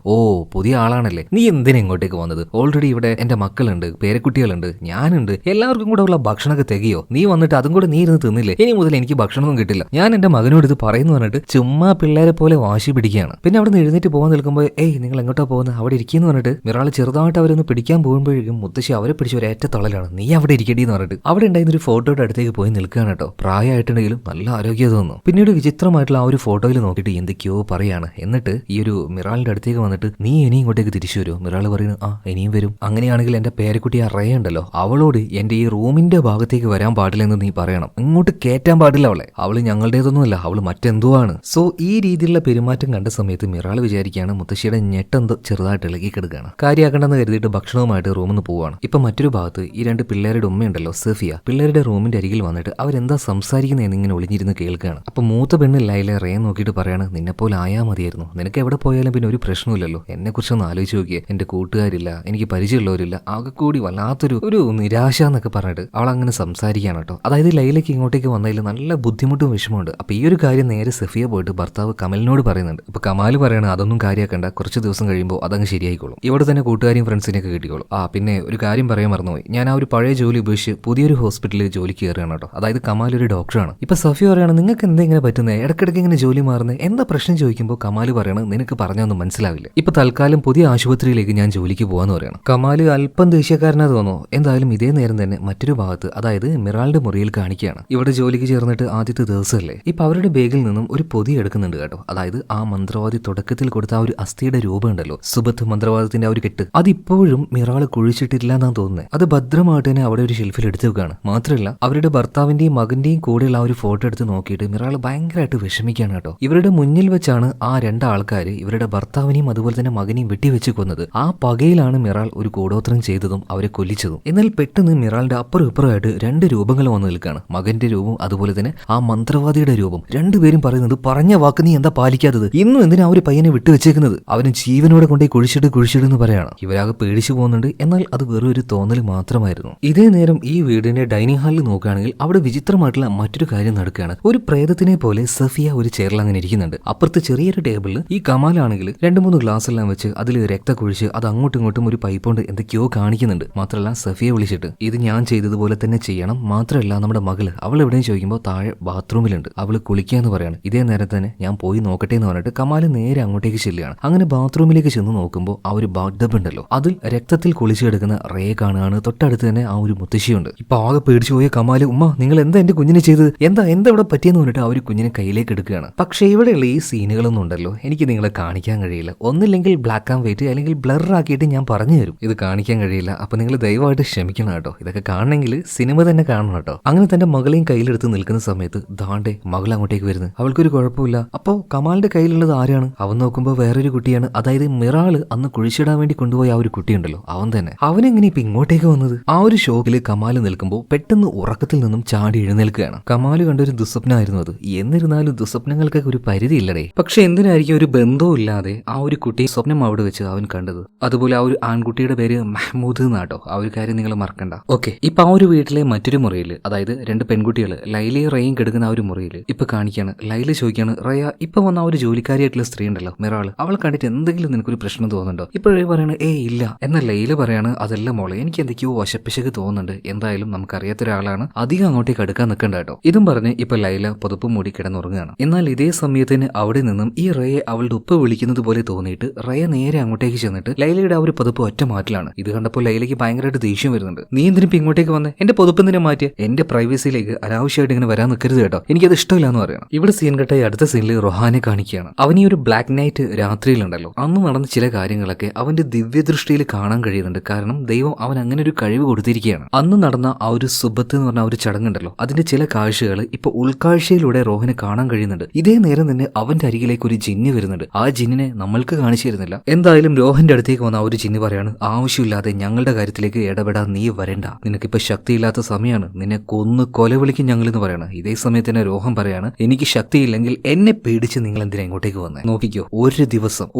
S1: പുതിയ ആളാണല്ലേ, നീ എന്തിനാ ഇങ്ങോട്ടേക്ക് വന്നത്, ഓൾറെഡി ഇവിടെ എന്റെ മക്കളുണ്ട്, പേരക്കുട്ടികളുണ്ട്, ഞാനുണ്ട്, എല്ലാവർക്കും കൂടെ ഉള്ള ഭക്ഷണമൊക്കെ തികയോ, നീ വന്നിട്ട് അതും കൂടെ നീ ഇരുന്ന് തിന്നില്ലേ, ഇനി മുതൽ എനിക്ക് ഭക്ഷണമൊന്നും കിട്ടില്ല, ഞാൻ എന്റെ മകനോട് ഇത് പറയുന്നു പറഞ്ഞിട്ട് ചുമ്മാ പിള്ളേരെ പോലെ വാശി പിടിക്കുകയാണ്. പിന്നെ അവിടെ നിന്ന് എഴുന്നേറ്റ് പോകാൻ നിൽക്കുമ്പോൾ നിങ്ങൾ എങ്ങോട്ടാ പോകുന്നത്, അവിടെ ഇരിക്കുന്നു പറഞ്ഞിട്ട് മിറാൾ ചെറുതായിട്ട് അവരൊന്ന് പിടിക്കാൻ പോകുമ്പോഴേക്കും മുത്തശ്ശി അവരെ പിടിച്ച് ഒരു ഏറ്റ തളലാണ്, നീ അവിടെ ഇരിക്കേണ്ടി എന്ന് പറഞ്ഞിട്ട് അവിടെ ഉണ്ടായിരുന്ന ഒരു ഫോട്ടോയുടെ അടുത്തേക്ക് പോയി നിൽക്കുകയാണ് കേട്ടോ. പ്രായമായിട്ടുണ്ടെങ്കിലും നല്ല ആരോഗ്യം തോന്നുന്നു. പിന്നീട് വിചിത്രമായിട്ടുള്ള ആ ഒരു ഫോട്ടോയിൽ നോക്കിയിട്ട് എന്തൊക്കെയോ പറയാണ്. എന്നിട്ട് ഈ ഒരു മിറാളിന്റെ അടുത്തേക്ക് വന്നിട്ട്, നീ ഇനി ഇങ്ങോട്ടേക്ക് തിരിച്ചു വരുമോ? മിറാൾ പറയുന്നു, ഇനിയും വരും. അങ്ങനെയാണെങ്കിൽ എന്റെ പേരക്കുട്ടി ആ റയ ഉണ്ടല്ലോ അവളോട് എന്റെ ഈ റൂമിന്റെ ഭാഗത്തേക്ക് വരാൻ പാടില്ലെന്ന് നീ പറയണം, ഇങ്ങോട്ട് കയറ്റാൻ പാടില്ല അവള് ഞങ്ങളുടേതൊന്നുമല്ല, അവള് മറ്റെന്തോ ആണ്. സോ ഈ രീതിയിലുള്ള പെരുമാറ്റം കണ്ട സമയത്ത് മിറാൾ വിചാരിക്കുകയാണ് മുത്തശ്ശിയുടെ ഞെട്ടെന്തോ ചെറുതായിട്ട് ഇളകി കിടക്കുകയാണ്. കാര്യമാക്കണ്ടെന്ന് കരുതിയിട്ട് ഭക്ഷണവുമായിട്ട് റൂമിൽ നിന്ന് പോവാണ്. ഇപ്പൊ മറ്റൊരു ഭാഗത്ത് ഈ 2 പിള്ളേരുടെ ഉമ്മയുണ്ടല്ലോ സഫിയ, പിള്ളേരുടെ റൂമിന്റെ അരികിൽ വന്നിട്ട് അവരെന്താ സംസാരിക്കുന്നത് എന്നിങ്ങനെ ഒളിഞ്ഞിരുന്ന് കേൾക്കുക. നിൽക്കുകയാണ്. അപ്പൊ മൂത്ത പെണ്ണ് ലൈല റേ നോക്കിയിട്ട് പറയാണ്, നിന്നെപ്പോലെ ആയാൽ മതിയായിരുന്നു, നിനക്ക് എവിടെ പോയാലും പിന്നെ ഒരു പ്രശ്നമില്ലല്ലോ, എന്നെ കുറിച്ചൊന്ന് ആലോചിച്ച് നോക്കിയേ, എന്റെ കൂട്ടുകാരില്ല, എനിക്ക് പരിചയമുള്ളവരില്ല, ആകെ കൂടി വല്ലാത്തൊരു നിരാശ എന്നൊക്കെ പറഞ്ഞിട്ട് അവൾ അങ്ങനെ സംസാരിക്കുകയാണ് കേട്ടോ. അതായത് ലൈലയ്ക്ക് ഇങ്ങോട്ടേക്ക് വന്നതിൽ നല്ല ബുദ്ധിമുട്ടും വിഷമമുണ്ട്. അപ്പൊ ഈ ഒരു കാര്യം നേരെ സഫിയ പോയിട്ട് ഭർത്താവ് കമലിനോട് പറയുന്നുണ്ട്. അപ്പൊ കമാൽ പറയണ അതൊന്നും കാര്യമാക്കണ്ട, കുറച്ച് ദിവസം കഴിയുമ്പോൾ അതങ്ങ് ശരിയായിക്കോളും, ഇവിടെ തന്നെ കൂട്ടുകാരെയും ഫ്രണ്ട്സിനെയൊക്കെ കിട്ടിക്കോളും. പിന്നെ ഒരു കാര്യം പറയാൻ മറന്നുപോയി, ഞാൻ ആ ഒരു പഴയ ജോലി ഉപേക്ഷിച്ച് പുതിയൊരു ഹോസ്പിറ്റലിൽ ജോലിക്ക് കയറുകയാണ് കേട്ടോ. അതായത് കമാൽ ഒരു ഡോക്ടറാണ്. ഇപ്പൊ സഫിയ പറയാണ്, നിങ്ങൾക്ക് എന്താ ഇങ്ങനെ പറ്റുന്നത്, ഇടയ്ക്കിടയ്ക്ക് ഇങ്ങനെ ജോലി മാറുന്നത്, എന്താ പ്രശ്നം ചോദിക്കുമ്പോൾ കമാൽ പറയണം, നിനക്ക് പറഞ്ഞൊന്നും മനസ്സിലാവില്ല, ഇപ്പൊ തൽക്കാലം പുതിയ ആശുപത്രിയിലേക്ക് ഞാൻ ജോലിക്ക് പോകാന്ന് പറയണം. കമാൽ അല്പം ദേഷ്യക്കാരനാ തോന്നോ. എന്തായാലും ഇതേ നേരം തന്നെ മറ്റൊരു ഭാഗത്ത്, അതായത് മിറാളുടെ മുറിയിൽ കാണിക്കുകയാണ്. ഇവിടെ ജോലിക്ക് ചേർന്നിട്ട് ആദ്യത്തെ ദിവസമല്ലേ, ഇപ്പൊ അവരുടെ ബാഗിൽ നിന്നും ഒരു പൊതി എടുക്കുന്നുണ്ട് കേട്ടോ. അതായത് ആ മന്ത്രവാദി തുടക്കത്തിൽ കൊടുത്ത ആ ഒരു അസ്ഥിയുടെ രൂപം ഉണ്ടല്ലോ, സുബത്ത് മന്ത്രവാദത്തിന്റെ ആ ഒരു കെട്ട്, അതിപ്പോഴും മിറാള് കുഴിച്ചിട്ടില്ല എന്നാണ് തോന്നുന്നത്. അത് ഭദ്രമായിട്ട് തന്നെ അവിടെ ഒരു ഷെൽഫിൽ എടുത്തു വെക്കുകയാണ്. മാത്രമല്ല അവരുടെ ഭർത്താവിന്റെയും മകന്റെയും കൂടെയുള്ള ആ ഒരു ഫോട്ടോ എടുത്ത് നോക്കിയിട്ട് മിറാള് ഭയങ്കരമായിട്ട് വിഷമിക്കുകയാണ് കേട്ടോ. ഇവരുടെ മുന്നിൽ വെച്ചാണ് ആ രണ്ടാൾക്കാര് ഇവരുടെ ഭർത്താവിനെയും അതുപോലെ തന്നെ മകനെയും വെട്ടിവെച്ച് കൊന്നത്. ആ പകയിലാണ് മിറാൾ ഒരു കൂടോത്രം ചെയ്തതും അവരെ കൊല്ലിച്ചതും. എന്നാൽ പെട്ടെന്ന് മിറാളിന്റെ അപ്പുറം ഇപ്പുറമായിട്ട് രണ്ട് രൂപങ്ങൾ വന്നു നിൽക്കുകയാണ്, മകന്റെ രൂപം അതുപോലെ തന്നെ ആ മന്ത്രവാദിയുടെ രൂപം. രണ്ടുപേരും പറയുന്നത്, പറഞ്ഞ വാക്ക് നീ എന്താ പാലിക്കാത്തത്, ഇന്നും എന്തിനാ ആ ഒരു പയ്യനെ വിട്ടുവെച്ചേക്കുന്നത്, അവന് ജീവനോടെ കൊണ്ടേ കുഴിച്ചിട്ട് പറയാണ്. ഇവരാകെ പേടിച്ചു പോകുന്നുണ്ട്. എന്നാൽ അത് വെറും ഒരു തോന്നൽ മാത്രമായിരുന്നു. ഇതേ നേരം ഈ വീടിന്റെ ഡൈനിങ് ഹാളിൽ നോക്കുകയാണെങ്കിൽ അവിടെ വിചിത്രമായിട്ടുള്ള മറ്റൊരു കാര്യം നടക്കുകയാണ്. ഒരു പ്രേതത്തിനെ പോലെ സഫിയ ഒരു ചെയറിൽ അങ്ങനെ ഇരിക്കുന്നുണ്ട്. അപ്പുറത്ത് ചെറിയൊരു ടേബിളിൽ ഈ കമാലാണെങ്കിൽ 2-3 ഗ്ലാസ് എല്ലാം വെച്ച് അതിൽ രക്തം കുഴിച്ച് അത് അങ്ങോട്ടും ഇങ്ങോട്ടും ഒരു പൈപ്പ് കൊണ്ട് എന്തൊക്കെയോ കാണിക്കുന്നുണ്ട്. മാത്രമല്ല സഫിയെ വിളിച്ചിട്ട് ഇത് ഞാൻ ചെയ്തതുപോലെ തന്നെ ചെയ്യണം, മാത്രമല്ല നമ്മുടെ മകള് അവൾ എവിടെയും ചോദിക്കുമ്പോൾ താഴെ ബാത്റൂമിലുണ്ട്, അവള് കുളിക്കാന്ന് പറയാണ്. ഇതേ നേരം തന്നെ ഞാൻ പോയി നോക്കട്ടെ എന്ന് പറഞ്ഞിട്ട് കമാല് നേരെ അങ്ങോട്ടേക്ക് ചെല്ലുകയാണ്. അങ്ങനെ ബാത്റൂമിലേക്ക് ചെന്ന് നോക്കുമ്പോൾ ആ ഒരു ബാത്ടബ് ഉണ്ടല്ലോ, അതിൽ രക്തത്തിൽ കുളിച്ചെടുക്കുന്ന റേ കാണുകയാണ്. തൊട്ടടുത്ത് തന്നെ ആ ഒരു മുത്തശ്ശിയുണ്ട്. ഇപ്പൊ ആകെ പേടിച്ചു പോയ കമാല്, ഉമ്മ നിങ്ങൾ എന്താ എന്റെ കുഞ്ഞിനെ ചെയ്തത്, എന്താ ഇവിടെ പറ്റിയെന്ന് പറഞ്ഞിട്ട് ആ ഒരു കുഞ്ഞിനെ കയ്യിലേക്ക് എടുക്കുകയാണ്. പക്ഷേ ഇവിടെയുള്ള ഈ സീനുകളൊന്നും ഉണ്ടല്ലോ എനിക്ക് നിങ്ങളെ കാണിക്കാൻ കഴിയില്ല. ഒന്നില്ലെങ്കിൽ ബ്ലാക്ക് ആൻഡ് വൈറ്റ് അല്ലെങ്കിൽ ബ്ലർ ആക്കിയിട്ട് ഞാൻ പറഞ്ഞു തരും, ഇത് കാണിക്കാൻ കഴിയില്ല. അപ്പൊ നിങ്ങൾ ദയവായിട്ട് ക്ഷമിക്കണം കേട്ടോ. ഇതൊക്കെ കാണണമെങ്കിൽ സിനിമ തന്നെ കാണണം കേട്ടോ. അങ്ങനെ തന്റെ മകളെയും കയ്യിലെടുത്ത് നിൽക്കുന്ന സമയത്ത് ദാണ്ടെ മകൾ അങ്ങോട്ടേക്ക് വരുന്നത്, അവൾക്കൊരു കുഴപ്പമില്ല. അപ്പോ കമാലിന്റെ കയ്യിലുള്ളത് ആരാണ്? അവൻ നോക്കുമ്പോൾ വേറൊരു കുട്ടിയാണ്. അതായത് മിറാള് അന്ന് കുഴിച്ചിടാൻ വേണ്ടി കൊണ്ടുപോയ ആ ഒരു കുട്ടിയുണ്ടല്ലോ, അവൻ തന്നെ. അവനെങ്ങനെ ഇപ്പൊ ഇങ്ങോട്ടേക്ക് വന്നത്? ആ ഒരു ഷോക്കില് കമാല് നിൽക്കുമ്പോൾ പെട്ടെന്ന് ഉറക്കത്തിൽ നിന്നും ചാടി എഴുന്നേൽക്കുകയാണ്. കമാല് കണ്ടൊരു ദുസ്വപ്നമായിരുന്നു അത്. എന്നിരുന്നാലും ദുസ്വപ്നങ്ങൾക്കൊക്കെ ഒരു പരിധി ഇല്ലടേ. പക്ഷെ എന്തിനായിരിക്കും ഒരു ബന്ധവും ഇല്ലാതെ ആ ഒരു കുട്ടി സ്വപ്നം അവിടെ വെച്ച് അവൻ കണ്ടത്? അതുപോലെ ആ ഒരു ആൺകുട്ടിയുടെ പേര് മഹ്മൂദ് എന്നാട്ടോ. ആ ഒരു കാര്യം നിങ്ങൾ മറക്കണ്ട. ഓക്കെ, ഇപ്പൊ ആ ഒരു വീട്ടിലെ മറ്റൊരു മുറിയിൽ, അതായത് 2 പെൺകുട്ടികൾ ലൈലയും റേയും കിടക്കുന്ന ആ ഒരു മുറിയിൽ ഇപ്പൊ കാണിക്കാണ്. ലൈല ചോദിക്കാണ്, റയ ഇപ്പൊ വന്ന ആ ഒരു ജോലിക്കാരിയായിട്ടുള്ള സ്ത്രീ ഉണ്ടല്ലോ മിറാള്, അവളെ കണ്ടിട്ട് എന്തെങ്കിലും നിനക്കൊരു പ്രശ്നം തോന്നുന്നുണ്ടോ? ഇപ്പോഴേ പറയണ ഇല്ല. എന്നാൽ ലൈല പറയാണ്, അതല്ല മോളെ, എനിക്ക് എന്തൊക്കെയോ വശപ്പിശക്ക് തോന്നുന്നുണ്ട്. എന്തായാലും നമുക്കറിയാത്ത ഒരാളാണ്, അധികം അങ്ങോട്ടേക്ക് അടുക്കാൻ നിൽക്കണ്ട കേട്ടോ. ഇതും പറഞ്ഞ് ഇപ്പൊ ലൈല പുതപ്പ് മൂടി കിടന്നുറങ്ങുകയാണ്. എന്നാൽ ഇതേ സമയത്തിന് അവിടെ നിന്നും ഈ റയെ അവളുടെ ഉപ്പ വിളിക്കുന്നത് പോലെ തോന്നിയിട്ട് റയ നേരെ അങ്ങോട്ടേക്ക് ചെന്നിട്ട് ലൈലയുടെ ആ ഒരു പുതപ്പ് ഒറ്റ മാറ്റിലാണ്. ഇത് കണ്ടപ്പോൾ ലൈലയ്ക്ക് ഭയങ്കരമായിട്ട് ദേഷ്യം വരുന്നുണ്ട്. നീ എന്തിനിപ്പോ ഇങ്ങോട്ടേക്ക് വന്നേ? എന്റെ പുതപ്പെന്തിനെ മാറ്റിയ? എന്റെ പ്രൈവസിയിലേക്ക് അനാവശ്യമായിട്ട് ഇങ്ങനെ വരാൻ നിൽക്കരുത് കേട്ടോ, എനിക്കത് ഇഷ്ടമില്ല എന്ന് പറയണം. ഇവിടെ സീൻ കെട്ടായി അടുത്ത സീനിൽ റൊഹാനെ കാണിക്കുകയാണ്. അവൻ ഈ ഒരു ബ്ലാക്ക് നൈറ്റ് രാത്രിയിലുണ്ടല്ലോ, അന്ന് നടന്ന ചില കാര്യങ്ങളൊക്കെ അവന്റെ ദിവ്യദൃഷ്ടിയിൽ കാണാൻ കഴിയുന്നുണ്ട്. കാരണം ദൈവം അവൻ അങ്ങനെ ഒരു കഴിവ് കൊടുത്തിരിക്കുകയാണ്. അന്ന് നടന്ന ആ ഒരു സുബത്ത് എന്ന് പറഞ്ഞ ആ ഒരു ചടങ്ങുണ്ടല്ലോ, അതിന്റെ ചില കാഴ്ചകൾ ഇപ്പൊ ഉൾക്കാഴ്ചയിലൂടെ റോഹന് കാണാൻ കഴിയുന്നുണ്ട്. ഇതേ നേരം തന്നെ അവന്റെ അരികിലേക്ക് ഒരു ജിന്ന് വരുന്നുണ്ട്. ആ ജിന്നിനെ നമ്മൾക്ക് കാണിച്ചു തരുന്നില്ല. എന്തായാലും രോഹന്റെ അടുത്തേക്ക് വന്ന ആ ഒരു ജിന്ന് പറയാണ്, ആവശ്യമില്ലാതെ ഞങ്ങളുടെ കാര്യത്തിലേക്ക് ഇടപെടാൻ നീ വരണ്ട, നിനക്കിപ്പോ ശക്തിയില്ലാത്ത സമയമാണ്, നിന്നെ കൊന്ന് കൊലവിളിക്കും ഞങ്ങൾ എന്ന് പറയാണ്. ഇതേ സമയത്ത് തന്നെ രോഹൻ പറയാണ്, എനിക്ക് ശക്തിയില്ലെങ്കിൽ എന്നെ പേടിച്ച് നിങ്ങൾ എന്തിനാ ഇങ്ങോട്ടേക്ക് വന്നേ? നോക്കിക്കോ,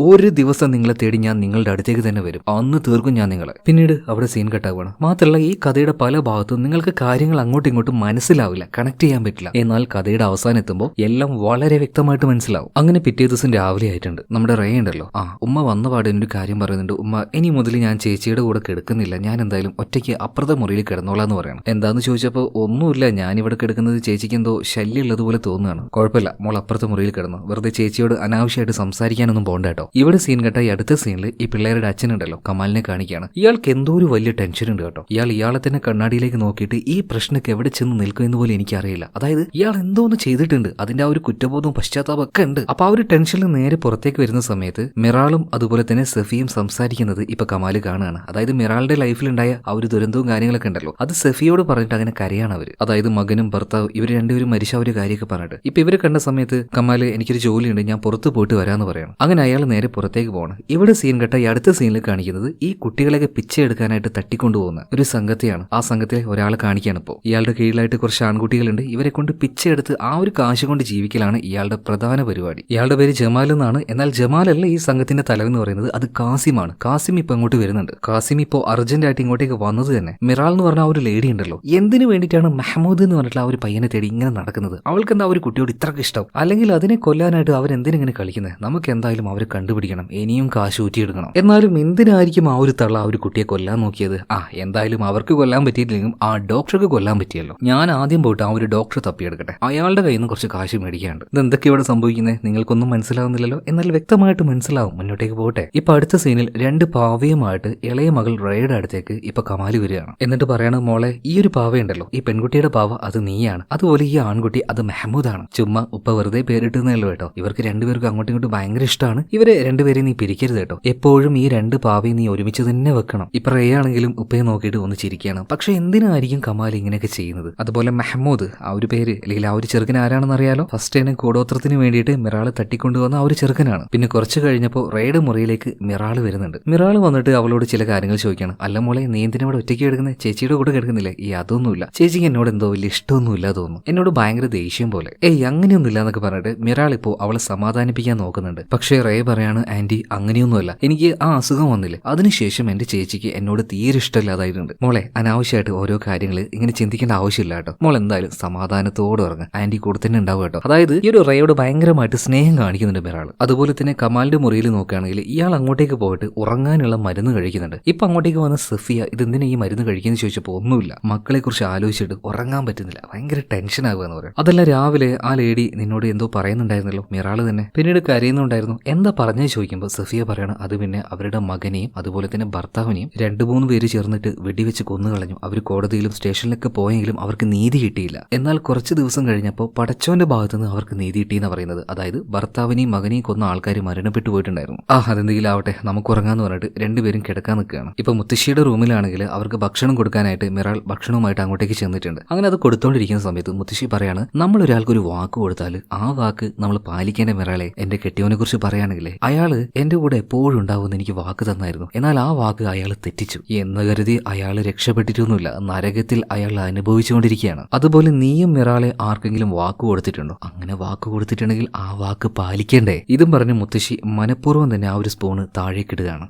S1: ഒരു ദിവസം നിങ്ങളെ തേടി ഞാൻ നിങ്ങളുടെ അടുത്തേക്ക് തന്നെ വരും, അന്ന് തീർക്കും ഞാൻ നിങ്ങളെ. പിന്നീട് അവിടെ സീൻ കട്ടാവുകയാണ്. മാത്രമല്ല ഈ കഥയുടെ പല ഭാഗത്തും നിങ്ങൾക്ക് കാര്യങ്ങൾ അങ്ങോട്ടും ഇങ്ങോട്ടും മനസ്സിലാവില്ല, കണക്ട് ചെയ്യാൻ പറ്റില്ല. എന്നാൽ കഥയുടെ അവസാനം എത്തുമ്പോൾ എല്ലാം വളരെ വ്യക്തമായിട്ട് മനസ്സിലാവും. അങ്ങനെ പിറ്റേ ദിവസം രാവിലെ ആയിട്ടുണ്ട്. നമ്മുടെ റേ ഉണ്ടല്ലോ, ഉമ്മ വന്ന പാട് എന്നൊരു കാര്യം പറയുന്നുണ്ട്. ഉമ്മ ഇനി മുതൽ ഞാൻ ചേച്ചിയുടെ കൂടെ കിടക്കുന്നില്ല, ഞാൻ എന്തായാലും ഒറ്റയ്ക്ക് അപ്പുറത്തെ മുറിയിൽ കിടന്നോളാന്ന് പറയണം. എന്താന്ന് ചോദിച്ചപ്പോൾ ഒന്നുമില്ല, ഞാനിവിടെ കിടക്കുന്നത് ചേച്ചിക്ക് എന്തോ ശല്യം ഉള്ളതുപോലെ തോന്നുകയാണ്. കുഴപ്പമില്ല, മോൾ അപ്പുറത്തെ മുറിയിൽ കിടന്നു, വെറുതെ ചേച്ചിയോട് അനാവശ്യമായിട്ട് സംസാരിക്കാനൊന്നും പോകണ്ട കേട്ടോ. ഇവിടെ സീൻ കേട്ടായി അടുത്ത സീനിൽ ഈ പിള്ളേരുടെ അച്ഛനുണ്ടല്ലോ കമാലിനെ കാണിക്കുകയാണ്. ഇയാൾക്ക് എന്തോ ഒരു വലിയ ടെൻഷൻ ഉണ്ട് കേട്ടോ. ഇയാളെ തന്നെ കണ്ണാടിയിലേക്ക് നോക്കിയിട്ട് ഈ പ്രശ്നമൊക്കെ എവിടെ ചെന്ന് നിൽക്കും എന്ന് പോലും എനിക്കറിയില്ല. അതായത് ഇയാൾ എന്തോ ഒന്ന് ചെയ്തിട്ടുണ്ട്, അതിന്റെ ആ ഒരു കുറ്റബോധവും പശ്ചാത്താപം ഒക്കെ ഉണ്ട്. അപ്പൊ ആ ഒരു ടെൻഷനിൽ നേരെ പുറത്തേക്ക് വരുന്ന സമയത്ത് മിറാളും അതുപോലെ തന്നെ സഫിയും സംസാരിക്കുന്നത് ഇപ്പൊ കമാല് കാണുകയാണ്. അതായത് മിറാളുടെ ലൈഫിലുണ്ടായ ആ ഒരു ദുരന്തവും കാര്യങ്ങളൊക്കെ ഉണ്ടല്ലോ, അത് സഫിയോട് പറഞ്ഞിട്ട് അങ്ങനെ കരയാണ് അവര്. അതായത് മകനും ഭർത്താവ് ഇവർ രണ്ടുപേരും മരിച്ച ഒരു കാര്യമൊക്കെ പറഞ്ഞിട്ട് ഇപ്പൊ ഇവര് കണ്ട സമയത്ത് കമാല് എനിക്കൊരു ജോലിയുണ്ട്, ഞാൻ പുറത്ത് പോയിട്ട് വരാന്ന് പറയണം. അങ്ങനെ അയാൾ നേരെ പുറത്തേക്ക് പോകണം. ഇവിടെ സീൻ കെട്ട ഈ അടുത്ത സീനിൽ കാണിക്കുന്നത് ഈ കുട്ടികളെയൊക്കെ പിച്ചെടുക്കാനായിട്ട് തട്ടിക്കൊണ്ടുപോകുന്ന ഒരു സംഘത്തെയാണ്. ആ സംഘത്തിലെ ഒരാളെ കാണിക്കുകയാണ് ഇപ്പോൾ. ഇയാളുടെ കീഴിലായിട്ട് കുറച്ച് ആൺകുട്ടികളുണ്ട്. ഇവരെ കൊണ്ട് പിച്ചെടുത്ത് എടുത്ത് ആ ഒരു കാശ് കൊണ്ട് ജീവിക്കലാണ് ഇയാളുടെ പ്രധാന പരിപാടി. ഇയാളുടെ പേര് ജമാൽ എന്നാണ്. എന്നാൽ ജമാലല്ല ഈ സംഘത്തിന്റെ തലവെന്ന് പറയുന്നത്, അത് കാസിമാണ്. കാസിം ഇപ്പൊ അങ്ങോട്ട് വരുന്നുണ്ട്. കാസിം ഇപ്പോ അർജന്റായിട്ട് ഇങ്ങോട്ടേക്ക് വന്നത് തന്നെ മിറാൾ എന്ന് പറഞ്ഞ ആ ഒരു ലേഡി ഉണ്ടല്ലോ, എന്തിനു വേണ്ടിയിട്ടാണ് മെഹമ്മൂദ് എന്ന് പറഞ്ഞിട്ടുള്ള ആ ഒരു പയ്യനെ തേടി ഇങ്ങനെ നടക്കുന്നത്? അവൾക്ക് എന്താ ഒരു കുട്ടിയോട് ഇത്രക്ക് ഇഷ്ടം? അല്ലെങ്കിൽ അതിനെ കൊല്ലാനായിട്ട് അവരെന്തിനിങ്ങനെ കളിക്കുന്നത്? നമുക്ക് എന്തായാലും അവരെ കണ്ടുപിടിക്കണം, ഇനിയും കാശ് ഊറ്റിയെടുക്കണം. എന്നാലും എന്തിനായിരിക്കും ആ ഒരു തള്ള ആ ഒരു കുട്ടിയെ കൊല്ലാൻ നോക്കിയത്? എന്തായാലും അവർക്ക് കൊല്ലാൻ പറ്റിയിട്ടില്ലെങ്കിലും ആ ഡോക്ടർക്ക് കൊല്ലാൻ പറ്റിയല്ലോ. ഞാൻ ആദ്യം പോയിട്ട് ആ ഒരു ഡോക്ടറെ തപ്പിയെടുക്കട്ടെ, അയാളുടെ കയ്യിൽ നിന്ന് കുറച്ച് കാശ് മേടിക്കാണ്ട്. ഇതെന്തൊക്കെ ഇവിടെ സംഭവിക്കുന്നത്? നിങ്ങൾക്കൊന്നും മനസ്സിലാവുന്നില്ലല്ലോ. എന്നാൽ വ്യക്തമായിട്ട് മനസ്സിലാവും. മുന്നോട്ടേക്ക് പോട്ടെ. ഇപ്പൊ അടുത്ത സീനിൽ 2 പാവയുമായിട്ട് ഇളയ മകൾ റേയുടെ അടുത്തേക്ക് ഇപ്പൊ കമാലി വരികയാണ്. എന്നിട്ട് പറയണം, മോളെ ഈ ഒരു പാവയുണ്ടല്ലോ, ഈ പെൺകുട്ടിയുടെ പാവ അത് നീയാണ്, അതുപോലെ ഈ ആൺകുട്ടി അത് മെഹമ്മൂദാണ്. ചുമ്മാ ഉപ്പ വെറുതെ പേരിട്ടുന്നല്ലോ കേട്ടോ. ഇവർക്ക് രണ്ടുപേർക്കും അങ്ങോട്ടും ഇങ്ങോട്ടും ഭയങ്കര ഇഷ്ടമാണ്. ഇവരെ രണ്ടുപേരെയും നീ പിരിക്കരുത് കേട്ടോ. എപ്പോഴും ഈ 2 പാവയും നീ ഒരുമിച്ച് തന്നെ വെക്കണം. ഇപ്പൊ റേ ആണെങ്കിലും ഉപ്പയെ നോക്കിയിട്ട് ഒന്ന് ചിരിക്കുകയാണ്. പക്ഷെ എന്തിനായിരിക്കും കമാൽ ഇങ്ങനെയൊക്കെ ചെയ്യുന്നത്? അതുപോലെ മെഹമ്മൂദ് ആ ഒരു പേര് അല്ലെങ്കിൽ ആ ഒരു ചെറുക്കൻ ആരാണെന്ന് അറിയാലോ? ഫസ്റ്റ് തന്നെ കൂടോത്രത്തിന് വേണ്ടിയിട്ട് മിറാള് തട്ടിക്കൊണ്ടുവന്ന ആ ഒരു ചെറുക്കനാണ്. പിന്നെ കുറച്ച് കഴിഞ്ഞപ്പോൾ റേയുടെ മുറിയിലേക്ക് മിറാള് വരുന്നുണ്ട്. മിറാള് വന്നിട്ട് അവളോട് ചില കാര്യങ്ങൾ ചോദിക്കുകയാണ്. അല്ല മോളെ, നീ എന്തിനാ ഇവിടെ ഒറ്റയ്ക്ക് കിടക്കുന്നത്? ചേച്ചിയുടെ കൂടെ കിടക്കുന്നില്ലേ? അതൊന്നുമില്ല, ചേച്ചിക്ക് എന്നോട് എന്തോ വലിയ ഇഷ്ടമൊന്നുമില്ല തോന്നുന്നു, എന്നോട് ഭയങ്കര ദേഷ്യം പോലെ. അങ്ങനെയൊന്നുമില്ല എന്നൊക്കെ പറഞ്ഞിട്ട് മിറാൾ ഇപ്പോൾ അവളെ സമാധാനിപ്പിക്കാൻ നോക്കുന്നുണ്ട്. പക്ഷേ റേ പറയാണ്, ആന്റി അങ്ങനെയൊന്നുമല്ല, എനിക്ക് ആ അസുഖം വന്നില്ലേ അതിനുശേഷം എന്റെ ചേച്ചിക്ക് എന്നോട് തീരെ ഇഷ്ടമില്ലാതായിട്ടുണ്ട്. മോളെ അനാവശ്യമായിട്ട് ഓരോ കാര്യങ്ങൾ ഇങ്ങനെ ചിന്തിക്കേണ്ട ആവശ്യമില്ല കേട്ടോ. മോൾ എന്തായാലും സമാധാനത്തോടെ ഇറങ്ങുക, ആന്റി കൂടെ തന്നെ ഉണ്ടാവും കേട്ടോ. അതായത് ഈ ഒരു റേയോട് ഭയങ്കരമായിട്ട് സ്നേഹം കാണിക്കുന്നുണ്ട് മിറാൾ. അതുപോലെ തന്നെ കമാലിന്റെ മുറിയിൽ നോക്കുകയാണെങ്കിൽ ഇയാൾ അങ്ങോട്ടേക്ക് പോയിട്ട് ഉറങ്ങാനുള്ള മരുന്ന് കഴിക്കുന്നുണ്ട്. ഇപ്പൊ അങ്ങോട്ടേക്ക് വന്ന സഫിയ ഇതെന്തിനാ ഈ മരുന്ന് കഴിക്കുന്നത് ചോദിച്ചപ്പോൾ ഒന്നുമില്ല, മക്കളെ കുറിച്ച് ആലോചിച്ചിട്ട് ഉറങ്ങാൻ പറ്റുന്നില്ല, ഭയങ്കര ടെൻഷൻ ആകുക എന്ന് പറയും. അതല്ല രാവിലെ ആ ലേഡി നിന്നോട് എന്തോ പറയുന്നുണ്ടായിരുന്നല്ലോ, മിറാൾ തന്നെ പിന്നീട് കരയുന്നുണ്ടായിരുന്നു, എന്താ പറഞ്ഞത് ചോദിക്കുമ്പോൾ സഫിയ പറയണം, അത് പിന്നെ അവരുടെ മകനെയും അതുപോലെ തന്നെ ഭർത്താവിനെയും 2-3 പേര് ചേർന്നിട്ട് വെടിവെച്ച് കൊന്നുകളഞ്ഞു. അവർ കോടതിയിലും സ്റ്റേഷനിലൊക്കെ പോയെങ്കിലും അവർക്ക് നീതി കിട്ടിയില്ല. എന്നാൽ കുറച്ച് ദിവസം കഴിഞ്ഞപ്പോൾ പടച്ചോന്റെ ഭാഗത്തുനിന്ന് അവർക്ക് നീതി കിട്ടിയെന്ന് പറയുന്നത്, അതായത് ഭർത്താവിനെയും മകനെയും കൊന്ന ആൾക്കാർ മരണപ്പെട്ടു പോയിട്ടുണ്ടായിരുന്നു. അതെന്തെങ്കിലും ആവട്ടെ, നമുക്ക് ഉറങ്ങാന്ന് പറഞ്ഞിട്ട് 2 പേരും കിടക്കാൻ നിൽക്കുകയാണ്. ഇപ്പൊ മുത്തശ്ശിയുടെ റൂമിലാണെങ്കിൽ അവർക്ക് ഭക്ഷണം കൊടുക്കാനായിട്ട് മിറാൾ ഭക്ഷണവുമായിട്ട് അങ്ങോട്ടേക്ക് ചെന്നിട്ടുണ്ട്. അങ്ങനെ അത് കൊടുത്തോണ്ടിരിക്കുന്ന സമയത്ത് മുത്തശ്ശി പറയാണ്, നമ്മൾ ഒരാൾക്ക് ഒരു വാക്ക് കൊടുത്താൽ ആ വാക്ക് നമ്മൾ പാലിക്കേണ്ട മിറാളെ. എന്റെ കെട്ടിയവനെ കുറിച്ച് പറയുകയാണെങ്കിലേ അയാള് എന്റെ കൂടെ എപ്പോഴും ഉണ്ടാവുമെന്ന് എനിക്ക് വാക്ക് തന്നായിരുന്നു. എന്നാൽ ആ വാക്ക് അയാൾ തെറ്റിച്ചു എന്ന് കരുതി അയാൾ രക്ഷപ്പെട്ടിട്ടൊന്നുമില്ല, നരകത്തിൽ അയാൾ അനുഭവിച്ചുകൊണ്ടിരിക്കുകയാണ്. അതുപോലെ നീയും മിറാളെ ആർക്കെങ്കിലും വാക്ക് കൊടുത്തിട്ടുണ്ടോ? അങ്ങനെ വാക്ക് കൊടുത്തിട്ടുണ്ടെങ്കിൽ ആ വാക്ക് പാലിക്കണ്ടേ? ഇതും പറഞ്ഞ് മുത്തശ്ശി മനഃപൂർവ്വം തന്നെ ആ ഒരു സ്പൂണ് താഴേക്കിടുകയാണ്.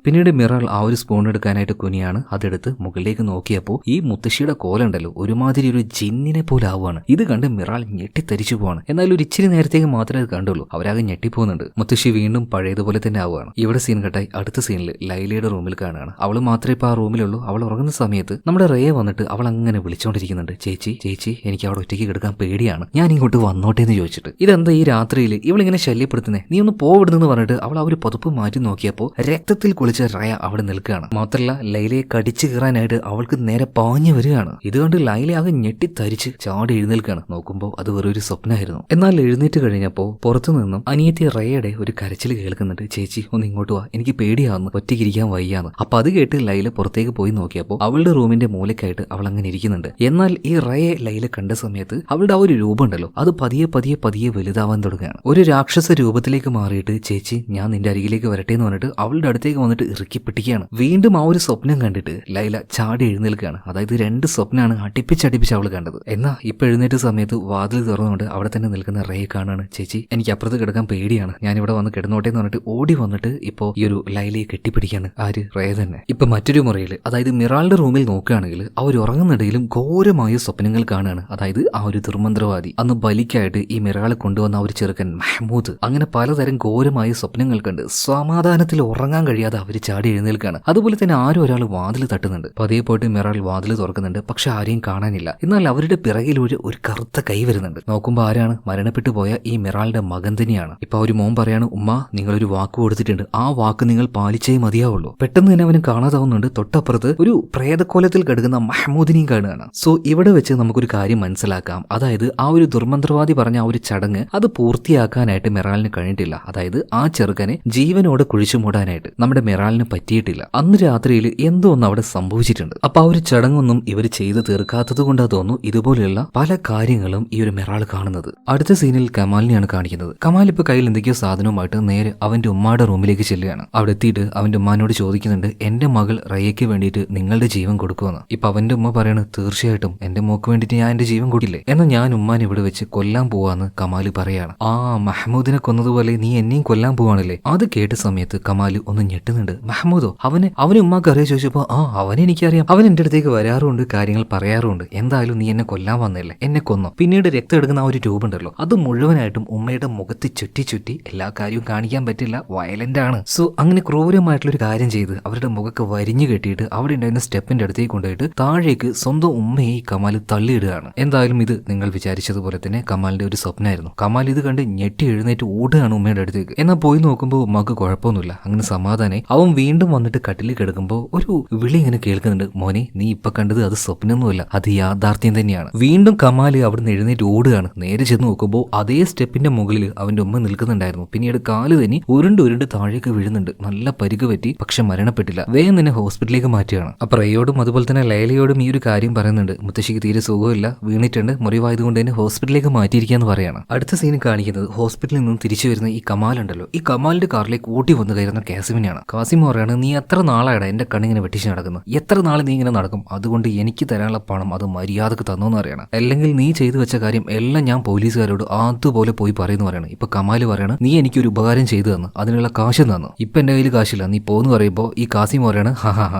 S1: പിന്നീട് മിറാൾ ആ ഒരു സ്പൂൺ എടുക്കാനായിട്ട് കുനിയാണ്. അതെടുത്ത് മുകളിലേക്ക് നോക്കിയപ്പോൾ ഈ മുത്തശ്ശിയുടെ കോലുണ്ടല്ലോ ഒരുമാതിരി ഒരു ജിന്നിനെ പോലെ ആവുകയാണ്. ഇത് കണ്ട് മിറാൾ ഞെട്ടിത്തരിച്ചു പോവാണ്. എന്നാൽ ഒരു ഇച്ചിരി നേരത്തേക്ക് മാത്രമേ അത് കണ്ടുള്ളൂ, അവരാകെ ഞെട്ടിപ്പോകുന്നുണ്ട്. മുത്തശ്ശി വീണ്ടും പഴയതുപോലെ തന്നെ ആവുകയാണ്. ഇവിടെ സീൻ കട്ടായി അടുത്ത സീനിൽ ലൈലയുടെ റൂമിൽ കാണുകയാണ്. അവള് മാത്രമേ ഇപ്പൊ ആ റൂമിലുള്ളൂ. അവൾ ഉറങ്ങുന്ന സമയത്ത് നമ്മുടെ റേ വന്നിട്ട് അവൾ അങ്ങനെ വിളിച്ചോണ്ടിരിക്കുന്നുണ്ട്, ചേച്ചി ചേച്ചി എനിക്ക് അവിടെ ഒറ്റയ്ക്ക് കിടക്കാൻ പേടിയാണ്, ഞാൻ ഇങ്ങോട്ട് വന്നോട്ടെ എന്ന് ചോദിച്ചിട്ട്. ഇതെന്താ ഈ രാത്രിയിൽ ഇവളിങ്ങനെ ശല്യപ്പെടുത്തുന്നേ, നീ ഒന്ന് പോവിടുന്നെന്ന് പറഞ്ഞിട്ട് അവൾ ആ ഒരു പുതപ്പ് മാറ്റി നോക്കിയപ്പോൾ രക്തത്തിൽ കുളിച്ച റയ അവിടെ നിൽക്കുകയാണ്. മാത്രമല്ല ലൈലയെ കടിച്ചു കീറാനായിട്ട് അവൾക്ക് നേരെ പാഞ്ഞു വരികയാണ്. ഇതുകൊണ്ട് ലൈല ആകെ ഞെട്ടിത്തരിച്ച് ചാടി എഴുന്നേൽക്കുകയാണ്. നോക്കുമ്പോൾ അത് വെറൊരു സ്വപ്നമായിരുന്നു. എന്നാൽ എഴുന്നേറ്റ് കഴിഞ്ഞപ്പോൾ പുറത്തു നിന്നും അനിയത്തി റയയുടെ ഒരു കരച്ചിൽ കേൾക്കുന്നുണ്ട്, ചേച്ചി ഒന്ന് ഇങ്ങോട്ട് വാ, എനിക്ക് പേടിയാവുന്നു, ഒറ്റയ്ക്കിരിക്കാൻ വയ്യാന്ന്. അപ്പൊ അത് കേട്ട് ലൈല പുറത്തേക്ക് പോയി നോക്കിയപ്പോൾ അവളുടെ റൂമിന്റെ മൂലക്കായിട്ട് അവൾ അങ്ങനെ ഇരിക്കുന്നുണ്ട്. എന്നാൽ ഈ റയെ ലൈല കണ്ട സമയത്ത് അവളുടെ ആ ഒരു രൂപം ഉണ്ടല്ലോ അത് പതിയെ പതിയെ പതിയെ വലുതാവാൻ തുടങ്ങുകയാണ്. ഒരു രാക്ഷസ രൂപത്തിലേക്ക് മാറിയിട്ട് ചേച്ചി ഞാൻ നിന്റെ അരികിലേക്ക് വരട്ടെ എന്ന് പറഞ്ഞിട്ട് അവളുടെ അടുത്തേക്ക് വന്നിട്ട് ഇറുക്കി പിടിക്കുകയാണ്. വീണ്ടും ആ ഒരു സ്വപ്നം കണ്ടിട്ട് ലൈല ചാടി എഴുന്നേൽക്കുകയാണ്. അതായത് 2 സ്വപ്നമാണ് അടുപ്പിച്ചടുപ്പിച്ച് അവൾ കണ്ടത്. എന്നാ ഇപ്പൊ എഴുന്നേറ്റ സമയത്ത് വാതിൽ തുറന്നുകൊണ്ട് അവിടെ തന്നെ നിൽക്കുന്ന റയെ കാണാണ്. ചേച്ചി എനിക്ക് അപ്പുറത്ത് കിടക്കാൻ പേടിയാണ്, ഞാൻ ഇവിടെ വന്ന് കിടന്നോട്ടെ എന്ന് പറഞ്ഞിട്ട് ഓടി വന്നിട്ട് ഇപ്പോ ഈ ഒരു ലൈലയെ കെട്ടിപ്പിടിക്കാണ്. ആര്? റേ തന്നെ. ഇപ്പൊ മറ്റൊരു മുറിയിൽ അതായത് മിറാളുടെ റൂമിൽ നോക്കുകയാണെങ്കിൽ അവർ ഉറങ്ങുന്നിടയിലും ഘോരമായ സ്വപ്നങ്ങൾ കാണുകയാണ്. അതായത് ആ ഒരു ദുർമന്ത്രവാദി അന്ന് ബലിക്കായിട്ട് ഈ മിറാളെ കൊണ്ടുവന്ന ആ ഒരു ചെറുക്കൻ മെഹമ്മൂദ് അങ്ങനെ പലതരം ഘോരമായ സ്വപ്നങ്ങൾ കണ്ട് സമാധാനത്തിൽ ഉറങ്ങാൻ കഴിയാതെ അവർ ചാടി എഴുന്നേൽക്കുകയാണ്. അതുപോലെ തന്നെ ആരും ഒരാൾ വാതിൽ തട്ടുന്നുണ്ട്. പതിയെ പോയിട്ട് മിറാൾ വാതിൽ തുറക്കുന്നുണ്ട്. പക്ഷെ ആരെയും കാണാനില്ല. എന്നാൽ അവരുടെ പിറകിലൂടെ ഒരു കറുത്ത കൈ വരുന്നുണ്ട്. നോക്കുമ്പോൾ ആരാണ്? മരണപ്പെട്ടു പോയ ഈ മിറാളുടെ മകൻ തന്നെയാണ്. ഇപ്പൊ ഒരു മോൻ പറയാണ്, ഉമ്മ നിങ്ങളൊരു വാക്ക് കൊടുത്തിട്ടുണ്ട്, ആ വാക്ക് നിങ്ങൾ പാലിച്ചേ മതിയാവുള്ളൂ. പെട്ടെന്ന് തന്നെ അവന് കാണാതാവുന്നുണ്ട്. തൊട്ടപ്പുറത്ത് ഒരു പ്രേതക്കോലത്തിൽ കിടക്കുന്ന മഹമ്മൂദിനെയും കാണുകയാണ്. സോ ഇവിടെ വെച്ച് നമുക്കൊരു കാര്യം മനസ്സിലാക്കാം. അതായത് ആ ഒരു ദുർമന്ത്രവാദി പറഞ്ഞ ആ ഒരു ചടങ്ങ് അത് പൂർത്തിയാക്കാനായിട്ട് മിറാലിന് കഴിഞ്ഞിട്ടില്ല. അതായത് ആ ചെറുക്കനെ ജീവനോടെ കുഴിച്ചു മൂടാനായിട്ട് നമ്മുടെ മിറാലിന് പറ്റിയിട്ടില്ല. അന്ന് രാത്രിയിൽ എന്തോ ഒന്ന് അവിടെ സംഭവിച്ചിട്ടുണ്ട്. അപ്പൊ ആ ഒരു ചടങ്ങൊന്നും ഇവർ ചെയ്ത് തീർക്കാത്തത് കൊണ്ടാ തോന്നുന്നു ഇതുപോലെയുള്ള പല കാര്യങ്ങളും ഈ ഒരു മിറാൾ കാണുന്നത്. അടുത്ത സീനിൽ കമാലിനെയാണ് കാണിക്കുന്നത്. കമാൽ ഇപ്പൊ കയ്യിൽ എന്തൊക്കെയോ സാധനവുമായിട്ട് നേരെ അവന്റെ ഉമ്മയുടെ റൂമിലേക്ക് ചെല്ലുകയാണ്. അവിടെ എത്തിയിട്ട് അവന്റെ ഉമ്മാനോട് ചോദിക്കുന്നുണ്ട്, എന്റെ മകൾ റയയ്ക്ക് വേണ്ടിയിട്ട് നിങ്ങളുടെ ജീവൻ കൊടുക്കുമെന്ന്. ഇപ്പൊ അവന്റെ ഉമ്മ പറയാണ്, തീർച്ചയായിട്ടും എന്റെ മോക്ക് വേണ്ടിയിട്ട് ഞാൻ എന്റെ ജീവൻ കൊടുക്കില്ലേ, എന്നാൽ ഞാൻ ഉമ്മാനെ ഇവിടെ വെച്ച് കൊല്ലാൻ പോവാന്ന് കമാല് പറയാണ്. ആ മഹ്മൂദിനെ കൊന്നതുപോലെ നീ എന്നെയും കൊല്ലാൻ പോവാണല്ലേ? അത് കേട്ട സമയത്ത് കമാല് ഒന്ന് ഞെട്ടുന്നുണ്ട്. മഹ്മൂദോ? അവന് ഉമ്മാക്ക് അറിയാൻ ചോദിച്ചപ്പോ അവനെ എനിക്കറിയാം, അവൻ എന്റെ അടുത്തേക്ക് വരാറുണ്ട്, കാര്യങ്ങൾ പറയാറുണ്ട്. എന്തായാലും നീ എന്നെ കൊല്ലാൻ വന്നില്ലേ, എന്നെ കൊന്നു. പിന്നീട് രക്തം എടുക്കുന്ന ആ ഒരു ട്യൂബ് ഉണ്ടല്ലോ, അത് മുഴുവനായിട്ടും ഉമ്മയുടെ മുഖത്ത് ചുറ്റി എല്ലാ കാര്യവും കാണിക്കാൻ പറ്റില്ല, വയലന്റ് ആണ്. സോ അങ്ങനെ ക്രൂരമായിട്ടുള്ള ഒരു കാര്യം ചെയ്ത് അവരുടെ മുഖക്ക് വരിഞ്ഞു കെട്ടിയിട്ട് അവിടെ ഉണ്ടായിരുന്ന സ്റ്റെപ്പിന്റെ അടുത്തേക്ക് കൊണ്ടുപോയിട്ട് താഴേക്ക് സ്വന്തം ഉമ്മയെ കമാല് തള്ളിയിടുകയാണ്. എന്തായാലും ഇത് നിങ്ങൾ വിചാരിച്ചതുപോലെ തന്നെ കമാലിന്റെ ഒരു സ്വപ്നമായിരുന്നു. കമാൽ ഇത് കണ്ട് ഞെട്ടി എഴുന്നേറ്റ് ഓടുകയാണ് ഉമ്മയുടെ അടുത്തേക്ക്. എന്നാൽ പോയി നോക്കുമ്പോൾ ഉമ്മക്ക് കുഴപ്പമൊന്നുമില്ല, അങ്ങനെ സമാധാനായി. അവൻ വീണ്ടും വന്നിട്ട് കട്ടിലിൽ കിടക്കുമ്പോൾ ഒരു വിളി ഇങ്ങനെ കേൾക്കുന്നുണ്ട്. മോനെ, നീ ഇപ്പൊ കണ്ടത് അത് സ്വപ്നമൊന്നുമല്ല, അത് യാഥാർത്ഥ്യം തന്നെയാണ്. വീണ്ടും കമാല് അവിടുന്ന് എഴുന്നേറ്റ് ഓടുകയാണ്. നേരെ ചെന്ന് നോക്കുമ്പോൾ അതേ സ്റ്റെപ്പിന്റെ മുകളിൽ അവന്റെ ഉമ്മ നിൽക്കുന്നുണ്ടായിരുന്നു. പിന്നീട് കാല് തന്നെ ഉരുണ്ട് താഴേക്ക് വീഴുന്നുണ്ട്. നല്ല പരിക്ക് പറ്റി, പക്ഷെ മരണപ്പെട്ടില്ല. വേഗം തന്നെ ഹോസ്പിറ്റലിലേക്ക് മാറ്റുകയാണ്. അപ്പൊ റയോടും അതുപോലെ തന്നെ ലൈലയോടും ഈ ഒരു കാര്യം പറയുന്നുണ്ട്. മുത്തശ്ശിക്ക് തീരെ സുഖമില്ല, വീണിട്ടുണ്ട്, മുറിവായതുകൊണ്ട് തന്നെ ഹോസ്പിറ്റലിലേക്ക് മാറ്റിയിരിക്കാന്ന് പറയാണ്. അടുത്ത സീൻ കാണിക്കുന്നത് ഹോസ്പിറ്റലിൽ നിന്നും തിരിച്ചു വരുന്ന ഈ കമാലുണ്ടല്ലോ, ഈ കമാലിന്റെ കാറിലേക്ക് ഓടി വന്ന് കയറുന്ന കാസിമിനെയാണ്. കാസിം പറയാണ്, നീ എത്ര നാളായിടാ എന്റെ കണ്ണിങ്ങനെ വെട്ടിച്ച് നടക്കുന്നു, എത്ര നാൾ നീ ഇങ്ങനെ നടക്കും, അതുകൊണ്ട് എനിക്ക് തരാനുള്ള പണം അത് മര്യാദക്ക് തന്നോന്ന് പറയണം, അല്ലെങ്കിൽ നീ ചെയ്തു വെച്ച കാര്യം എല്ലാം ഞാൻ പോലീസുകാരോട് അതുപോലെ പോയി പറയുന്നു പറയണം. ഇപ്പൊ കമാല് പറയണം, നീ എനിക്കൊരു ഉപകാരം ചെയ്തു തന്നു, അതിനുള്ള കാശ് തന്നു, ഇപ്പൊ എന്റെ കയ്യിൽ കാശില്ല, നീ പോന്ന് പറയുമ്പോ ഈ കാസിം പറയാണ്,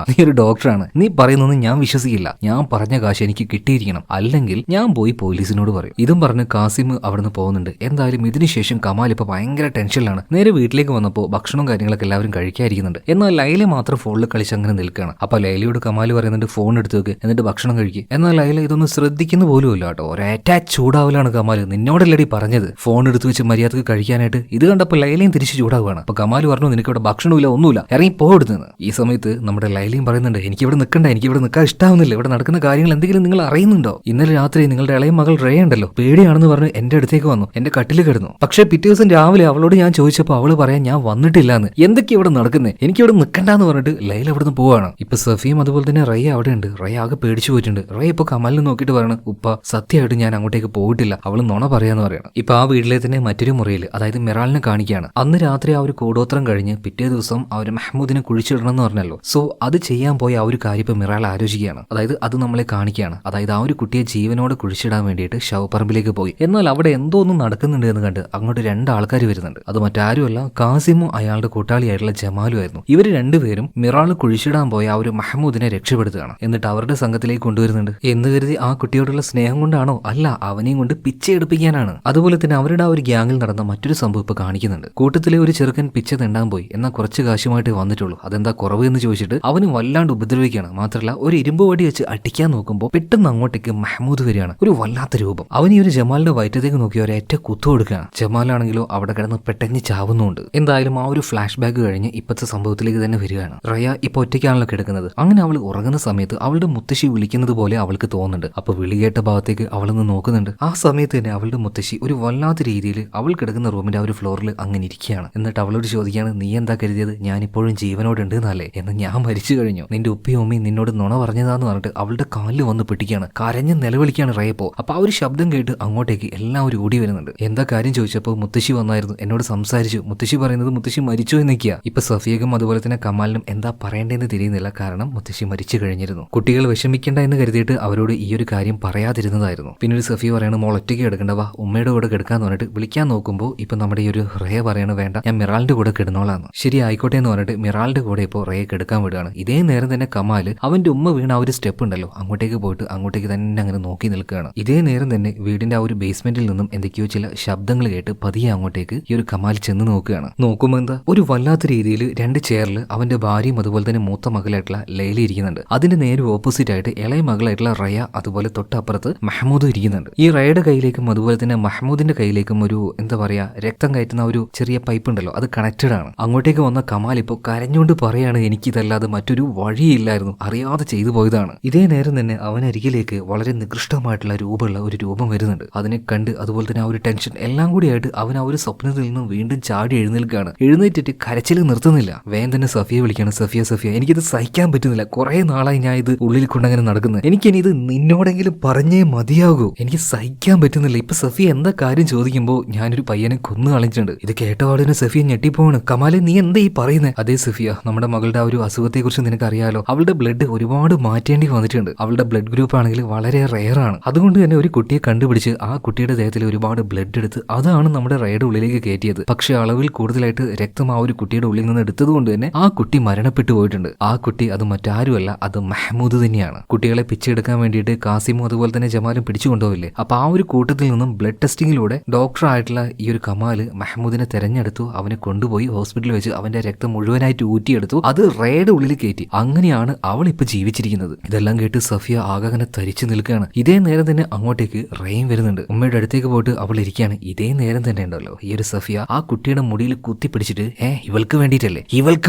S1: നീ ഒരു ഡോക്ടറാണ്, നീ പറയുന്നൊന്നും ഞാൻ വിശ്വസിക്കില്ല, ഞാൻ പറഞ്ഞ കാശ് എനിക്ക് കിട്ടിയിരിക്കണം, അല്ലെങ്കിൽ ഞാൻ പോയി പോലീസിനോട് പറയും. ഇതും പറഞ്ഞ് കാസിം അവിടുന്ന് പോകുന്നുണ്ട്. എന്തായാലും ഇതിനുശേഷം കമാൽ ഇപ്പൊ ഭയങ്കര ടെൻഷനിലാണ്. നേരെ വീട്ടിലേക്ക് വന്നപ്പോൾ ഭക്ഷണവും കാര്യങ്ങളൊക്കെ എല്ലാവരും കഴിക്കാതിരിക്കുന്നുണ്ട്. എന്നാൽ ലൈല മാത്രം ഫോണിൽ കളിച്ച് അങ്ങനെ നിൽക്കുകയാണ്. അപ്പൊ ലൈലയോട് കമാൽ പറയുന്നുണ്ട്, ഫോൺ എടുത്ത് വെക്ക്, എന്നിട്ട് ഭക്ഷണം കഴിക്കുക. എന്നാൽ ലൈല ഇതൊന്നും ശ്രദ്ധിക്കുന്ന പോലും ഇല്ല കേട്ടോ. ഒരേറ്റാ ചൂടാവലാണ് കമാൽ. നിന്നോടല്ലടി പറഞ്ഞത് ഫോൺ എടുത്ത് വെച്ച് മര്യാദക്ക് കഴിക്കാനായിട്ട്. ഇത് കണ്ടപ്പോൾ ലൈലയും തിരിച്ച് ചൂടാവുകയാണ്. അപ്പൊ കമാൽ പറഞ്ഞു, നിനക്ക് ഇവിടെ ഭക്ഷണമില്ല, ഒന്നുമില്ല, ഇറങ്ങി പോടുന്നത്. ഈ സമയത്ത് നമ്മുടെ ലൈലയും പറയുന്നുണ്ട്, എനിക്ക് ഇവിടെ നിൽക്കണ്ട, എനിക്ക് ഇവിടെ നിൽക്കാൻ ഇഷ്ടാവുന്നില്ല, ഇവിടെ നടക്കുന്ന കാര്യങ്ങൾ എന്തെങ്കിലും നിങ്ങൾ അറിയുന്നുണ്ടോ? ഇന്നലെ രാത്രി നിങ്ങളുടെ ഇളയ മകൾ റേ ഉണ്ടല്ലോ, പേടിയാണെന്ന് പറഞ്ഞ് എന്റെ അടുത്തേക്ക് വന്നു, എന്റെ കട്ടിൽ കിടന്നു. പക്ഷേ പിറ്റേ ദിവസം രാവിലെ അവളോട് ഞാൻ ചോദിച്ചപ്പോൾ അവള് പറയാൻ ഞാൻ വന്നിട്ടില്ല എന്ന്. എന്തൊക്കെയാ ഇവിടെ നടക്കുന്നത്, എനിക്ക് ഇവിടെ നിൽക്കണ്ടെന്ന് പറഞ്ഞിട്ട് ലൈല ഇവിടുന്ന് പോവാണ്. ഇപ്പൊ സഫിയും അതുപോലെ തന്നെ റയ അവിടെ ഉണ്ട്. റയ ആകെ പേടിച്ചു പോയിട്ടുണ്ട്. റയ ഇപ്പൊ കമലിനെ നോക്കിയിട്ട് പറയണം, ഉപ്പ സത്യമായിട്ട് ഞാൻ അങ്ങോട്ടേക്ക് പോയിട്ടില്ല, അവള് നുണ പറയാന്ന് പറയണം. ഇപ്പൊ ആ വീട്ടിലെ തന്നെ മറ്റൊരു മുറിയിൽ, അതായത് മിറാലിനെ കാണിക്കുകയാണ്. അന്ന് രാത്രി ആ ഒരു കൂടോത്രം കഴിഞ്ഞ് പിറ്റേ ദിവസം ആ ഒരു മെഹ്മൂദിനെ കുഴിച്ചിടണം എന്ന് പറഞ്ഞല്ലോ. സോ അത് ചെയ്യാൻ പോയ ആ ഒരു കാര്യം ഇപ്പൊ മിറാൽ ആലോചിക്കുകയാണ്. അതായത് അത് നമ്മളെ കാണിക്കുകയാണ്. അതായത് ആ ഒരു കുട്ടിയെ ജീവനോട് കുഴിച്ചിടാൻ വേണ്ടിയിട്ട് ശവപ്പറമ്പിലേക്ക് പോയി. എന്നാൽ അവിടെ എന്തോ ഒന്നും നടക്കുന്നുണ്ട് എന്ന് കണ്ട് അങ്ങോട്ട് രണ്ടാൾക്കാർ വരുന്നുണ്ട്. അത് മറ്റാരുമല്ല, കാസിമും അയാളുടെ കൂട്ടാളിയായിട്ടുള്ള ജമാലും ആയിരുന്നു. ഇവര് രണ്ടുപേരും മിറാൾ കുഴിച്ചിടാൻ പോയ ആ ഒരു മെഹ്മൂദിനെ രക്ഷപ്പെടുത്തുകയാണ്. എന്നിട്ട് അവരുടെ സംഘത്തിലേക്ക് കൊണ്ടുവരുന്നുണ്ട്. എന്ന് കരുതി ആ കുട്ടിയോടുള്ള സ്നേഹം കൊണ്ടാണോ? അല്ല, അവനെയും കൊണ്ട് പിച്ചയെടുപ്പിക്കാനാണ്. അതുപോലെ തന്നെ അവരുടെ ആ ഒരു ഗ്യാങ്ങിൽ നടന്ന മറ്റൊരു സംഭവം ഇപ്പൊ കാണിക്കുന്നുണ്ട്. കൂട്ടത്തിലെ ഒരു ചെറുക്കൻ പിച്ച തെണ്ടാൻ പോയി, എന്നാൽ കുറച്ച് കാശുമായിട്ട് വന്നിട്ടുള്ളൂ, അതെന്താ കുറവ് എന്ന് ചോദിച്ചിട്ട് അവന് വല്ലാണ്ട് ഉപദ്രവിക്കുകയാണ്. മാത്രമല്ല ഒരു ഇരുമ്പ് വടി വെച്ച് അടിക്കാൻ നോക്കുമ്പോൾ പെട്ടെന്ന് അങ്ങോട്ടേക്ക് മെഹ്മൂദ് വരികയാണ്. ഒരു വല്ലാത്ത രൂപം. അവൻ ഈ ഒരു ജമാലിന്റെ വയറ്റത്തേക്ക് നോക്കി ഒരേറ്റ കുത്തു കൊടുക്കുകയാണ്. ജമാലാണെങ്കിലോ അവിടെ കിടന്ന് പെട്ടെന്ന് ചാവുന്നുണ്ട്. എന്തായാലും ആ ഒരു ഫ്ലാഷ് ബാക്ക് കഴിഞ്ഞ് ഇപ്പോഴത്തെ സംഭവത്തിലേക്ക് തന്നെ വരികയാണ്. റയ ഇപ്പൊ ഒറ്റയ്ക്കാണല്ലോ കിടക്കുന്നത്. അങ്ങനെ അവൾ ഉറങ്ങുന്ന സമയത്ത് അവളുടെ മുത്തശ്ശി വിളിക്കുന്നത് പോലെ അവൾക്ക് തോന്നുന്നുണ്ട്. അപ്പൊ വിളികേട്ട ഭാഗത്തേക്ക് അവളൊന്ന് നോക്കുന്നുണ്ട്. ആ സമയത്ത് തന്നെ അവളുടെ മുത്തശ്ശി ഒരു വല്ലാത്ത രീതിയിൽ അവൾ കിടക്കുന്ന റൂമിന്റെ ആ ഒരു ഫ്ലോറിൽ അങ്ങനെ ഇരിക്കുകയാണ്. എന്നിട്ട് അവളോട് ചോദിക്കുകയാണ്, നീ എന്താ കരുതിയത് ഞാനിപ്പോഴും ജീവനോടുണ്ട് എന്നല്ലേ? എന്ന് ഞാൻ മരിച്ചു കഴിഞ്ഞു, നിന്റെ ഉപ്പയും ഉമ്മയും നിന്നോട് നുണ പറഞ്ഞതാന്ന് പറഞ്ഞിട്ട് അവളുടെ കാലിൽ വന്ന് പിടിക്കുകയാണ്. കരഞ്ഞ് നിലവിളിക്കുകയാണ് റയപ്പോ. അപ്പൊ ആ ഒരു ശബ്ദം കേട്ട് അങ്ങോട്ടേക്ക് എല്ലാവരും ഓടി വരുന്നുണ്ട്. എന്താ കാര്യം ചോദിച്ചപ്പോൾ മുത്തശ്ശി വന്നായിരുന്നു, എന്നോട് സംസാരിച്ചു. മുത്തശ്ശി പറയുന്നത് മുത്തശ്ശി മരിച്ചു എന്നൊക്കെയാ. ഇപ്പൊ സഫിയക്കും അതുപോലെ തന്നെ കമാലിനും എന്താ പറയേണ്ടതെന്ന് തിരിയുന്നില്ല, കാരണം മുത്തശ്ശി മരിച്ചു കഴിഞ്ഞിരുന്നു. കുട്ടികൾ വിഷമിക്കേണ്ട എന്ന് കരുതിയിട്ട് അവരോട് ഈ ഒരു കാര്യം പറയാതിരുന്നതായിരുന്നു. പിന്നീട് സഫിയ പറയാണ്, മോൾ ഒറ്റയ്ക്ക് കിടക്കണ്ടവാ, ഉമ്മയുടെ കൂടെ കിടക്കാന്ന് പറഞ്ഞിട്ട് വിളിക്കാൻ നോക്കുമ്പോൾ ഇപ്പൊ നമ്മുടെ ഈ ഒരു റയ പറയാണ്, വേണ്ട ഞാൻ മിറാലിന്റെ കൂടെ കിടന്നോളാന്ന്. ശരി ആയിക്കോട്ടെ എന്ന് പറഞ്ഞിട്ട് മിറാലിന്റെ കൂടെ ഇപ്പോൾ റയെ കിടക്കാൻ വിടുകയാണ്. ഇതേ നേരം തന്നെ കമാല് അവന്റെ ഉമ്മ വീണ ആ ഒരു സ്റ്റെപ്പ് ഉണ്ടല്ലോ അങ്ങോട്ടേക്ക് പോയിട്ട് അങ്ങോട്ടേക്ക് തന്നെ അങ്ങനെ നോക്കി നിൽക്കുകയാണ്. ഇതേ നേരം തന്നെ വീടിന്റെ ആ ഒരു ബേസ്മെന്റിൽ നിന്നും എന്തൊക്കെയോ ചില ശബ്ദങ്ങൾ കേട്ട് പതിയെ അങ്ങോട്ടേക്ക് ഈ ഒരു കമാൽ ചെന്ന് നോക്കുകയാണ്. നോക്കുമ്പോൾ എന്താ ഒരു വല്ലാത്ത രീതിയിൽ രണ്ട് ചെയറിൽ അവന്റെ ഭാര്യയും അതുപോലെ തന്നെ മൂത്ത മകളായിട്ടുള്ള ലൈല ഇരിക്കുന്നുണ്ട്. അതിന്റെ നേരെ ഓപ്പോസിറ്റ് ആയിട്ട് ഇളയ മകളായിട്ടുള്ള റയ, അതുപോലെ തൊട്ടപ്പുറത്ത് മെഹ്മൂദും ഇരിക്കുന്നുണ്ട്. ഈ റയയുടെ കയ്യിലേക്കും അതുപോലെ തന്നെ മെഹ്മൂദിന്റെ കയ്യിലേക്കും ഒരു എന്താ പറയാ രക്തം കയറ്റുന്ന ഒരു ചെറിയ പൈപ്പ് ഉണ്ടല്ലോ, അത് കണക്റ്റഡ് ആണ്. അങ്ങോട്ടേക്ക് വന്ന കമാൽ ഇപ്പോൾ കരഞ്ഞുകൊണ്ട് പറയാണ്, എനിക്കിതല്ലാതെ മറ്റൊരു വഴിയില്ലായിരുന്നു, അറിയാതെ ചെയ്തു പോയതാണ്. ഇതേ നേരം തന്നെ അവനരികിലേക്ക് വളരെ നികൃഷ്ടമായിട്ടുള്ള രൂപമുള്ള ഒരു രൂപം വരുന്നുണ്ട്. അതിനെ കണ്ട് അതുപോലെ തന്നെ ആ ഒരു ടെൻഷൻ എല്ലാം കൂടിയായിട്ട് അവൻ ആ ഒരു സ്വപ്നത്തിൽ നിന്നും വീണ്ടും ചാടി എഴുന്നേൽക്കുകയാണ്. എഴുന്നേറ്റിട്ട് കരച്ചിൽ നിർത്തുന്നില്ല. വേഗം തന്നെ സഫിയെ വിളിക്കുകയാണ്, സഫിയ സഫിയ എനിക്കിത് സഹിക്കാൻ പറ്റുന്നില്ല, കുറെ നാളായി ഞാൻ ഇത് ഉള്ളിൽ കൊണ്ടങ്ങനെ നടക്കുന്നത്, എനിക്കിനി ഇത് നിന്നോടെങ്കിലും പറഞ്ഞേ മതിയാകൂ, എനിക്ക് സഹിക്കാൻ പറ്റുന്നില്ല. ഇപ്പൊ സഫിയ എന്താ കാര്യം ചോദിക്കുമ്പോൾ ഞാനൊരു പയ്യനെ കൊന്നു കളഞ്ഞിട്ടുണ്ട്. ഇത് കേട്ടപാടിന് സഫിയ ഞെട്ടിപ്പോവാണ്. കമാലെ നീ എന്താ ഈ പറയുന്നത്? അതേ സഫിയ, നമ്മുടെ മകളുടെ ആ ഒരു അസുഖത്തെ കുറിച്ച് നിനക്ക് അറിയാലോ, അവളുടെ ബ്ലഡ് ഒരുപാട് മാറ്റേണ്ടി വന്നിട്ടുണ്ട്. അവളുടെ ബ്ലഡ് ഗ്രൂപ്പ് ആണെങ്കിൽ വളരെ റെയർ ആണ്. അതുകൊണ്ട് തന്നെ ഒരു കുട്ടിയെ കണ്ടുപിടിച്ച് ആ കുട്ടിയുടെ ദേഹത്തിൽ ഒരുപാട് ബ്ലഡ് എടുത്ത് അതാണ് നമ്മുടെ റേയുടെ ഉള്ളിലേക്ക് കയറ്റിയത്. പക്ഷെ അളവിൽ കൂടുതലായിട്ട് രക്തം ആ ഒരു കുട്ടിയുടെ ഉള്ളിൽ നിന്ന് എടുത്തത് കൊണ്ട് തന്നെ ആ കുട്ടി മരണപ്പെട്ടു പോയിട്ടുണ്ട്. ആ കുട്ടി അത് മറ്റാരുമല്ല, അത് മെഹ്മൂദ് തന്നെയാണ്. കുട്ടികളെ പിച്ചെടുക്കാൻ വേണ്ടിയിട്ട് കാസിമും അതുപോലെ തന്നെ ജമാലും പിടിച്ചു കൊണ്ടുപോയില്ലേ, അപ്പൊ ആ ഒരു കൂട്ടത്തിൽ നിന്നും ബ്ലഡ് ടെസ്റ്റിങ്ങിലൂടെ ഡോക്ടർ ആയിട്ടുള്ള ഈ ഒരു കമാല് മെഹ്മൂദിനെ തെരഞ്ഞെടുത്തു. അവനെ കൊണ്ടുപോയി ഹോസ്പിറ്റലിൽ വെച്ച് അവന്റെ രക്തം മുഴുവനായിട്ട് ഊറ്റിയെടുത്തു. അത് റേയുടെ ഉള്ളിൽ കയറ്റി. അങ്ങനെയാണ് അവൾ ഇപ്പൊ ജീവിച്ചിരിക്കുന്നത്. ഇതെല്ലാം കേട്ട് സഫിയ ആകെ തരിച്ചു നിൽക്കുകയാണ്. ഇതേ നേരം തന്നെ അങ്ങോട്ടേക്ക് റേയും വരുന്നുണ്ട്. ഉമ്മയുടെ അടുത്തേക്ക് പോയിട്ട് അവൾ ഇരിക്കുകയാണ്. ഇതേ നേരം തന്നെ ഉണ്ടല്ലോ ഈ ഒരു സഫിയ ആ കുട്ടിയുടെ മുടിയിൽ കുത്തിപ്പിടിച്ചിട്ട് ഇവൾക്ക്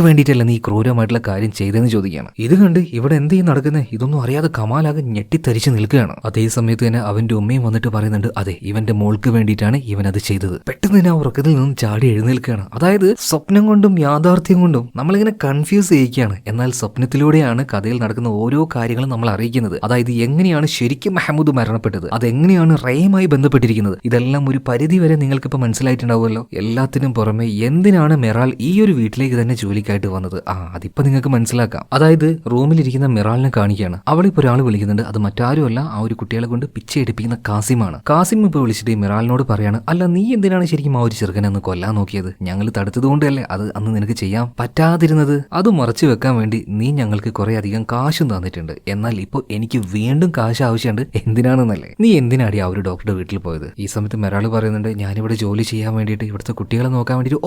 S1: വേണ്ടിയിട്ടല്ലേ നീ ക്രൂരമായിട്ടുള്ള കാര്യം ചെയ്തെന്ന് ചോദിക്കുകയാണ്. ഇത് കണ്ട് ഇവിടെ എന്ത് ചെയ്യും നടക്കുന്നത് ഇതൊന്നും അറിയാതെ കമാലാകെ ഞെട്ടിത്തരിച്ചു നിൽക്കുകയാണ്. അതേ സമയത്ത് തന്നെ അവന്റെ ഉമ്മയും വന്നിട്ട് പറയുന്നുണ്ട്, അതെ ഇവന്റെ മോൾക്ക് വേണ്ടിയിട്ടാണ് ഇവൻ അത് ചെയ്തത്. പെട്ടെന്ന് തന്നെ ആ ഉറക്കത്തിൽ നിന്നും ചാടി എഴുന്നേൽക്കുകയാണ്. അതായത് സ്വപ്നം കൊണ്ടും യാഥാർത്ഥ്യം കൊണ്ടും നമ്മളിങ്ങനെ കൺഫ്യൂസ് ചെയ്യിക്കുകയാണ്. എന്നാൽ സ്വപ്നത്തിലൂടെയാണ് കഥയിൽ നടക്കുന്ന ഓരോ കാര്യങ്ങളും നമ്മൾ അറിയിക്കുന്നത്. അതായത് എങ്ങനെയാണ് ശരിക്കും മെഹ്മൂദ് മരണപ്പെട്ടത്, അതെങ്ങനെയാണ് റേയുമായി ബന്ധപ്പെട്ടിരിക്കുന്നത്, ഇതെല്ലാം ഒരു പരിധി വരെ നിങ്ങൾക്കിപ്പോ മനസ്സിലായിട്ടുണ്ടാവുമല്ലോ. എല്ലാത്തിനും പുറമെ എന്തിനാണ് മെറാൽ ഈ ഒരു വീട്ടിലേക്ക് തന്നെ ജോലിക്കായിട്ട് വന്നത്, അതിപ്പോ നിങ്ങൾക്ക് മനസ്സിലാക്കാം. അതായത് റൂമിലിരിക്കുന്ന മെറാലിനെ കാണിക്കുകയാണ്. അവളിപ്പോ ഒരാൾ വിളിക്കുന്നുണ്ട്. അത് മറ്റാരുമല്ല, ആ ഒരു കുട്ടികളെ കൊണ്ട് പിച്ചയെടുപ്പിക്കുന്ന കാസിമാണ്. കാസിം ഇപ്പൊ വിളിച്ചിട്ട് മെറാലിനോട് പറയാണ്, അല്ല നീ എന്തിനാണ് ശരിക്കും ആ ഒരു ചെറുക്കനെ ഒന്ന് കൊല്ലാൻ നോക്കിയത്, ഞങ്ങൾ തടുത്തത് കൊണ്ടല്ലേ അത് അന്ന് നിനക്ക് ചെയ്യാൻ പറ്റാതിരുന്നത്, അത് മറച്ചു വെക്കാൻ വേണ്ടി നീ ഞങ്ങൾക്ക് കുറെ അധികം കാശും തന്നിട്ടുണ്ട്, എന്നാൽ ഇപ്പൊ എനിക്ക് വീണ്ടും കാശ് ആവശ്യമുണ്ട്, എന്തിനാണെന്നല്ലേ, നീ എന്തിനാടി ആ ഒരു ഡോക്ടറുടെ വീട്ടിൽ പോയത്. ഈ സമയത്ത് മെറാൾ പറയുന്നുണ്ട്, ഞാനിവിടെ ജോലി ചെയ്യാൻ വേണ്ടിയിട്ട് ഇവിടുത്തെ കുട്ടികളെ നോക്കാൻ വേണ്ടിയിട്ട്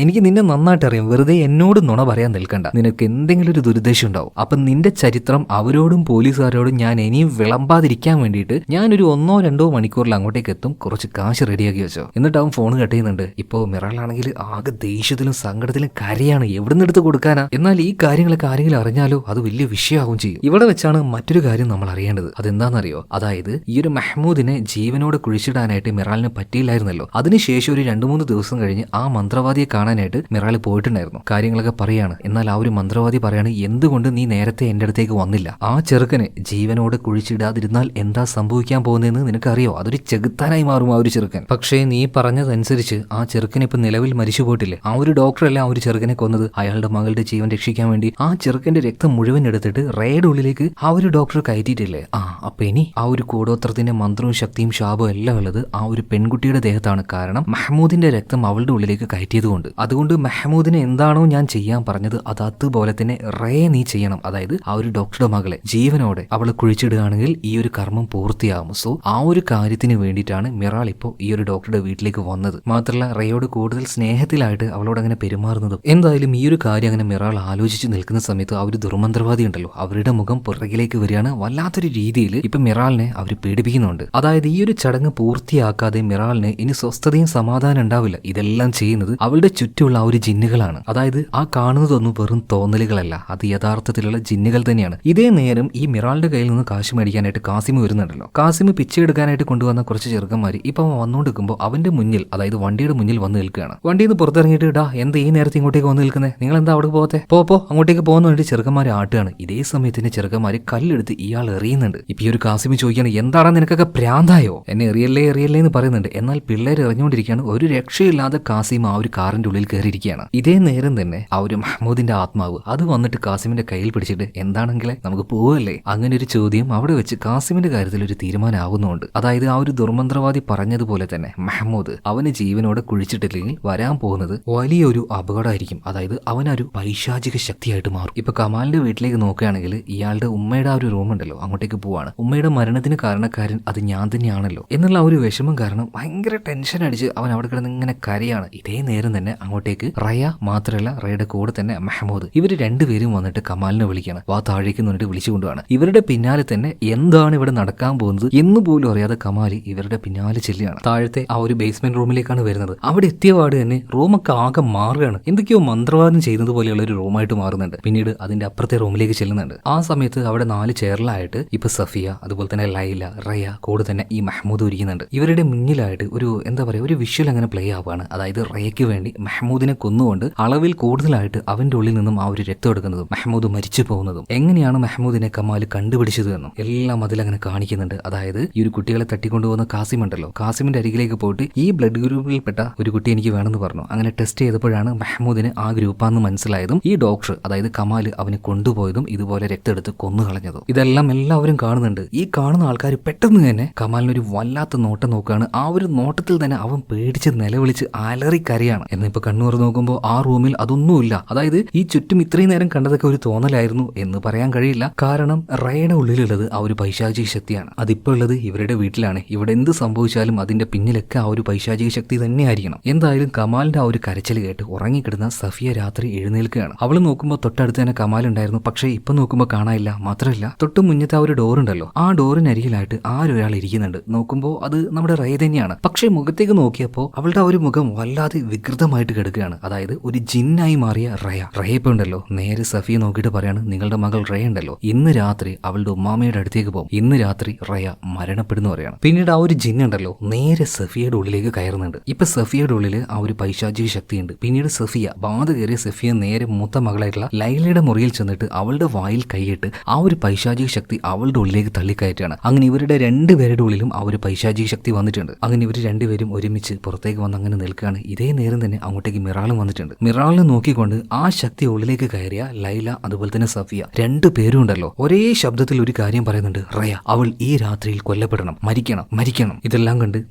S1: എനിക്ക് നിന്നെ നന്നായിട്ട് അറിയാം, വെറുതെ എന്നോട് നുണ പറയാൻ നിൽക്കണ്ട, നിനക്ക് എന്തെങ്കിലും ഒരു ദുരുദ്ദേശം ഉണ്ടാവും. അപ്പൊ നിന്റെ ചരിത്രം അവരോടും പോലീസുകാരോടും ഞാൻ ഇനിയും വിളമ്പാതിരിക്കാൻ വേണ്ടിയിട്ട് ഞാനൊരു 1-2 മണിക്കൂറിൽ അങ്ങോട്ടേക്ക് എത്തും, കുറച്ച് കാശ് റെഡിയാക്കി വെച്ചോ. എന്നിട്ട് അവൻ ഫോൺ കട്ട് ചെയ്യുന്നുണ്ട്. ഇപ്പോ മെറാളാണെങ്കിൽ ആകെ ദേഷ്യത്തിലും സങ്കടത്തിലും കരയാണ്, എവിടുന്ന് എടുത്ത് കൊടുക്കാനാ. എന്നാൽ ഈ കാര്യങ്ങളൊക്കെ ആരെങ്കിലും അറിഞ്ഞാലോ അത് വലിയ വിഷയമാവും ചെയ്യും. ഇവിടെ വെച്ചാണ് മറ്റൊരു കാര്യം നമ്മൾ അറിയേണ്ടത്. അതെന്താണെന്നറിയോ, അതായത് ഈ ഒരു മെഹ്മൂദിനെ ജീവനോടെ കുഴിച്ചിടാനായിട്ട് മെറാലിന് പറ്റിയില്ലായിരുന്നല്ലോ. അതിനുശേഷം ഒരു 2-3 ദിവസം കഴിഞ്ഞ് ആ മന്ത്രവാദിയെ കാണാനായിട്ട് മെറാൽ പോയിട്ടുണ്ടായിരുന്നു. കാര്യങ്ങളൊക്കെ പറയാണ്. എന്നാൽ ആ ഒരു മന്ത്രവാദി പറയാണ്, എന്തുകൊണ്ട് നീ നേരത്തെ എന്റെ അടുത്തേക്ക് വന്നില്ല, ആ ചെറുക്കനെ ജീവനോടെ കുഴിച്ചിടാതിരുന്നാൽ എന്താ സംഭവിക്കാൻ പോകുന്നതെന്ന് നിനക്കറിയോ, അതൊരു ചെകുത്താനായി മാറും ആ ഒരു ചെറുക്കൻ. പക്ഷേ നീ പറഞ്ഞതനുസരിച്ച് ആ ചെറുക്കൻ ഇപ്പൊ നിലവിൽ മരിച്ചു പോയിട്ടില്ലേ, ആ ഒരു ഡോക്ടറല്ല ആ ഒരു ചെറുക്കനെ കൊന്നത്, അയാളുടെ മകളുടെ ജീവൻ രക്ഷിക്കാൻ വേണ്ടി ആ ചെറുക്കന്റെ രക്തം മുഴുവൻ എടുത്തിട്ട് റേയുടെ ഉള്ളിലേക്ക് ആ ഒരു ഡോക്ടർ കയറ്റിയിട്ടില്ലേ. അപ്പൊ ഇനി ആ ഒരു കൂടോത്രത്തിന്റെ മന്ത്രവും ശക്തിയും ശാപവും എല്ലാം ഉള്ളത് ആ ഒരു പെൺകുട്ടിയുടെ ദേഹത്താണ്. കാരണം മെഹ്മൂദിന്റെ രക്തം അവളുടെ ഉള്ളിലേക്ക് കയറ്റിയതുകൊണ്ട്. അതുകൊണ്ട് മെഹ്മൂദിനെ എന്താണോ ഞാൻ ചെയ്യാൻ പറഞ്ഞത് അത് അതുപോലെ തന്നെ റേ നീ ചെയ്യണം. അതായത് ആ ഒരു ഡോക്ടറുടെ മകളെ ജീവനോടെ അവളെ കുഴിച്ചിടുകയാണെങ്കിൽ ഈ ഒരു കർമ്മം പൂർത്തിയാവും. സോ ആ ഒരു കാര്യത്തിന് വേണ്ടിയിട്ടാണ് മിറാൾ ഇപ്പോൾ ഈ ഒരു ഡോക്ടറുടെ വീട്ടിലേക്ക് വന്നത്. മാത്രമല്ല റേയോട് കൂടുതൽ സ്നേഹത്തിലായിട്ട് അവളോട് അങ്ങനെ പെരുമാറുന്നതും. എന്തായാലും ഈ ഒരു കാര്യം അങ്ങനെ മിറാൾ ആലോചിച്ച് നിൽക്കുന്ന സമയത്ത് ആ ഒരു ദുർമന്ത്രവാദി ഉണ്ടല്ലോ, അവരുടെ മുഖം പുറകിലേക്ക് വരികയാണ്. വല്ലാത്തൊരു രീതിയിൽ ഇപ്പൊ മിറാളിനെ അവർ പേടിപ്പിക്കുന്നുണ്ട്. അതായത് ഈ ഒരു ചടങ്ങ് പൂർത്തിയാക്കാതെ മിറാളിന് ഇനി സ്വസ്ഥതയും സമാധാനം ഉണ്ടാവില്ല. ഇതെല്ലാം ചെയ്യുന്നത് അവളുടെ ചുറ്റുമുള്ള ആ ഒരു ജിന്നുകളാണ്. അതായത് ആ കാണുന്നതൊന്നും വെറും തോന്നലുകളല്ല, അത് യഥാർത്ഥത്തിലുള്ള ജിന്നുകൾ തന്നെയാണ്. ഇതേ നേരം ഈ മിറാളിന്റെ കയ്യിൽ നിന്ന് കാശ് മേടിക്കാനായിട്ട് കാസിം വരുന്നുണ്ടല്ലോ. കാസിം പിച്ചെടുക്കാനായിട്ട് കൊണ്ടുവന്ന കുറച്ച് ചെറുക്കന്മാര് ഇപ്പൊ വന്നുകൊണ്ടിരിക്കുമ്പോൾ അവന്റെ മുന്നിൽ, അതായത് വണ്ടിയുടെ മുന്നിൽ വന്ന് നിൽക്കുകയാണ്. വണ്ടിയിൽ നിന്ന് പുറത്തിറങ്ങിയിട്ട് എന്താ ഈ നേരത്തെ ഇങ്ങോട്ടേക്ക് വന്ന് നിൽക്കുന്നത്, നിങ്ങൾ എന്താ അവിടെ പോകത്തെ, പോ അങ്ങോട്ടേക്ക് പോകുന്ന വേണ്ടി ചെറുക്കന്മാരെ ആട്ടുകയാണ്. ഇതേ സമയത്തിന് ചെറുക്കന്മാര് കല്ലെടുത്ത് ഇയാൾ എറിയുന്നുണ്ട്. ഇപ്പൊ ഈ ഒരു കാസിം ചോദിക്കുകയാണ്, എന്താണ് നിനക്കൊക്കെ പ്രാന്തായോ, എന്നെ എറിയല്ലേ എന്ന് പറയുന്നുണ്ട്. എന്നാൽ പിള്ളേർ എറിഞ്ഞുകൊണ്ടിരിക്കുകയാണ്. ഒരു രക്ഷയില്ലാതെ കാസിം ആ ഒരു കാറിന്റെ ഉള്ളിൽ കയറിയിരിക്കുകയാണ്. ഇതേ നേരം തന്നെ ആ ഒരു മെഹ്മൂദിന്റെ ആത്മാവ് അത് വന്നിട്ട് കാസിമിന്റെ കയ്യിൽ പിടിച്ചിട്ട് എന്താണെങ്കിലേ നമുക്ക് പോവല്ലേ, അങ്ങനെ ഒരു ചോദ്യം അവിടെ വെച്ച് കാസിമിന്റെ കാര്യത്തിൽ ഒരു തീരുമാനമാകുന്നുണ്ട്. അതായത് ആ ഒരു ദുർമന്ത്രവാദി പറഞ്ഞതുപോലെ തന്നെ മെഹ്മൂദ് അവന് ജീവനോടെ കുഴിച്ചിട്ടില്ലെങ്കിൽ വരാൻ പോകുന്നത് വലിയൊരു അപകടമായിരിക്കും. അതായത് അവനൊരു പൈശാചിക ശക്തിയായിട്ട് മാറും. ഇപ്പൊ കമാലിന്റെ വീട്ടിലേക്ക് നോക്കുകയാണെങ്കിൽ ഇയാളുടെ ഉമ്മയുടെ ആ ഒരു റൂം ഉണ്ടല്ലോ, അങ്ങോട്ടേക്ക് പോവാണ്. ഉമ്മയുടെ മരണത്തിന് കാരണക്കാരൻ അത് ഞാൻ തന്നെയാണല്ലോ എന്നുള്ള ആ ഒരു വിഷമം കാരണം ഭയങ്കര ടെൻഷൻ അടിച്ച് അവൻ അവിടെ കിടന്ന് ഇങ്ങനെ കരയാണ്. ഇതേ നേരം തന്നെ അങ്ങോട്ടേക്ക് റയ മാത്രമല്ല റയയുടെ കൂടെ തന്നെ മെഹ്മൂദ്, ഇവര് രണ്ടുപേരും വന്നിട്ട് കമാലിനെ വിളിക്കുകയാണ്. താഴേക്ക് നിന്നിട്ട് വിളിച്ചു കൊണ്ടുപോവാണ്. ഇവരുടെ പിന്നാലെ തന്നെ എന്താണ് ഇവിടെ നടക്കാൻ പോകുന്നത് എന്ന് പോലും അറിയാതെ കമാലി ഇവരുടെ പിന്നാലെ ചെല്ലുകയാണ്. താഴത്തെ ആ ഒരു ബേസ്മെന്റ് റൂമിലേക്കാണ് വരുന്നത്. അവിടെ എത്തിയപാട് തന്നെ റൂമൊക്കെ ആകെ മാറുകയാണ്. എന്തൊക്കെയോ മന്ത്രവാദം ചെയ്യുന്നത് പോലെയുള്ള ഒരു റൂമായിട്ട് മാറുന്നുണ്ട്. പിന്നീട് അതിന്റെ അപ്പുറത്തെ റൂമിലേക്ക് ചെല്ലുന്നുണ്ട്. ആ സമയത്ത് അവിടെ 4 ചെയറിലായിട്ട് ഇപ്പൊ സഫിയ, അതുപോലെ തന്നെ ലൈല, റയ, കൂടെ തന്നെ ഈ മെഹ്മൂദ് ഇരിക്കുന്നുണ്ട്. ഇവരുടെ മുന്നിലായിട്ട് ഒരു എന്താ പറയാ ഒരു വിഷ്വൽ അങ്ങനെ പ്ലേ ആവുകയാണ്. അതായത് റയയ്ക്ക് വേണ്ടി മെഹ്മൂദിനെ കൊന്നുകൊണ്ട് അളവിൽ കൂടുതലായിട്ട് അവന്റെ ഉള്ളിൽ നിന്നും ആ ഒരു രക്തം എടുക്കുന്നതും മെഹ്മൂദ് മരിച്ചു പോകുന്നതും എങ്ങനെയാണ് മെഹ്മൂദിനെ കമാൽ കണ്ടുപിടിച്ചത് എന്നും എല്ലാം അതിലങ്ങനെ കാണിക്കുന്നുണ്ട്. അതായത് ഈ ഒരു കുട്ടികളെ തട്ടിക്കൊണ്ടുപോകുന്ന കാസിം ഉണ്ടല്ലോ, കാസിമിന്റെ അരികിലേക്ക് പോയിട്ട് ഈ ബ്ലഡ് ഗ്രൂപ്പിൽപ്പെട്ട ഒരു കുട്ടി എനിക്ക് വേണമെന്ന് പറഞ്ഞു. അങ്ങനെ ടെസ്റ്റ് ചെയ്തപ്പോഴാണ് മെഹ്മൂദിന് ആ ഗ്രൂപ്പാന്ന് മനസ്സിലായതും ഈ ഡോക്ടർ അതായത് കമാൽ അവനെ കൊണ്ടുപോയതും ഇതുപോലെ രക്തം എടുത്ത് കൊന്നു കളഞ്ഞതും. ഇതെല്ലാം എല്ലാവരും കാണുന്നുണ്ട്. ഈ കാണുന്ന ആൾക്കാർ പെട്ടെന്ന് തന്നെ തന്നെ കമാലിനൊരു വല്ലാത്ത നോട്ടം നോക്കുകയാണ്. ആ ഒരു നോട്ടത്തിൽ തന്നെ അവൻ പേടിച്ച് നിലവിളിച്ച് അലറിക്കരയാണ്. എന്നിപ്പോ കണ്ണൂർ നോക്കുമ്പോൾ ആ റൂമിൽ അതൊന്നുമില്ല. അതായത് ഈ ചുറ്റും ഇത്രയും നേരം കണ്ടതൊക്കെ ഒരു തോന്നലായിരുന്നു എന്ന് പറയാൻ കഴിയില്ല. കാരണം റയയുടെ ഉള്ളിലുള്ളത് ആ ഒരു പൈശാചിക ശക്തിയാണ്. അതിപ്പോ ഉള്ളത് ഇവരുടെ വീട്ടിലാണ്. ഇവിടെ എന്ത് സംഭവിച്ചാലും അതിന്റെ പിന്നിലൊക്കെ ആ ഒരു പൈശാചിക ശക്തി തന്നെയായിരിക്കണം. എന്തായാലും കമാലിന്റെ ആ ഒരു കരച്ചിൽ കേട്ട് ഉറങ്ങിക്കിടുന്ന സഫിയ രാത്രി എഴുന്നേൽക്കുകയാണ്. അവള് നോക്കുമ്പോൾ തൊട്ടടുത്ത് തന്നെ കമാൽ ഉണ്ടായിരുന്നു. പക്ഷേ ഇപ്പൊ നോക്കുമ്പോൾ കാണാനില്ല. മാത്രമല്ല തൊട്ട് മുന്നത്തെ ആ ഒരു ഡോർ ഉണ്ടല്ലോ, ആ ഡോറിനരികിലായിട്ട് ആരൊരാൾ ഇരിക്കുന്നുണ്ട്. നോക്കുമ്പോൾ അത് നമ്മുടെ റയ തന്നെയാണ്. പക്ഷേ മുഖത്തേക്ക് നോക്കിയപ്പോൾ അവളുടെ ആ ഒരു മുഖം വല്ലാതെ വികൃതമായിട്ട് കിടക്കുകയാണ്. അതായത് ഒരു ജിന്നായി മാറിയ റയ. ഇപ്പൊ ഉണ്ടല്ലോ നേരെ സഫിയെ നോക്കിയിട്ട് പറയാണ്, നിങ്ങളുടെ മകൾ റയ ഉണ്ടല്ലോ, ഇന്ന് രാത്രി അവളുടെ ഉമ്മാമയുടെ അടുത്തേക്ക് പോകും. ഇന്ന് രാത്രി റയ മരണപ്പെടുന്നു പറയാണ്. പിന്നീട് ആ ഒരു ജിന്നുണ്ടല്ലോ നേരെ സഫിയയുടെ ഉള്ളിലേക്ക് കയറുന്നുണ്ട്. ഇപ്പൊ സഫിയയുടെ ഉള്ളില് ആ ഒരു പൈശാചിക ശക്തിയുണ്ട്. പിന്നീട് സഫിയ ബാധ കയറിയ സഫിയ നേരെ മൂത്ത മകളായിട്ടുള്ള ലൈലയുടെ മുറിയിൽ ചെന്നിട്ട് അവളുടെ വായിൽ കൈയിട്ട് ആ ഒരു പൈശാചിക ശക്തി അവളുടെ ഉള്ളിലേക്ക് തള്ളിക്കയറ്റാണ്. അങ്ങനെ ഇവരുടെ രണ്ടുപേരുടെ ഉള്ളിലും ആ ഒരു പൈശാചിക ശക്തി വന്നിട്ടുണ്ട്. അങ്ങനെ ഇവർ രണ്ടുപേരും ഒരുമിച്ച് പുറത്തേക്ക് വന്ന് അങ്ങനെ നിൽക്കുകയാണ്. ഇതേ നേരം തന്നെ അങ്ങോട്ടേക്ക് മിറാളും വന്നിട്ടുണ്ട്. മിറാളിനെ നോക്കിക്കൊണ്ട് ആ ശക്തി ഉള്ളിലേക്ക് കയറിയ ലൈല അതുപോലെ തന്നെ സഫിയ രണ്ടുപേരും ഉണ്ടല്ലോ ഒരേ ശബ്ദത്തിൽ ഒരു കാര്യം പറയുന്നുണ്ട്, റയ അവൾ ഈ രാത്രിയിൽ കൊല്ലപ്പെടണം, മരിക്കണം മരിക്കണം. ഇതെല്ലാം കണ്ട്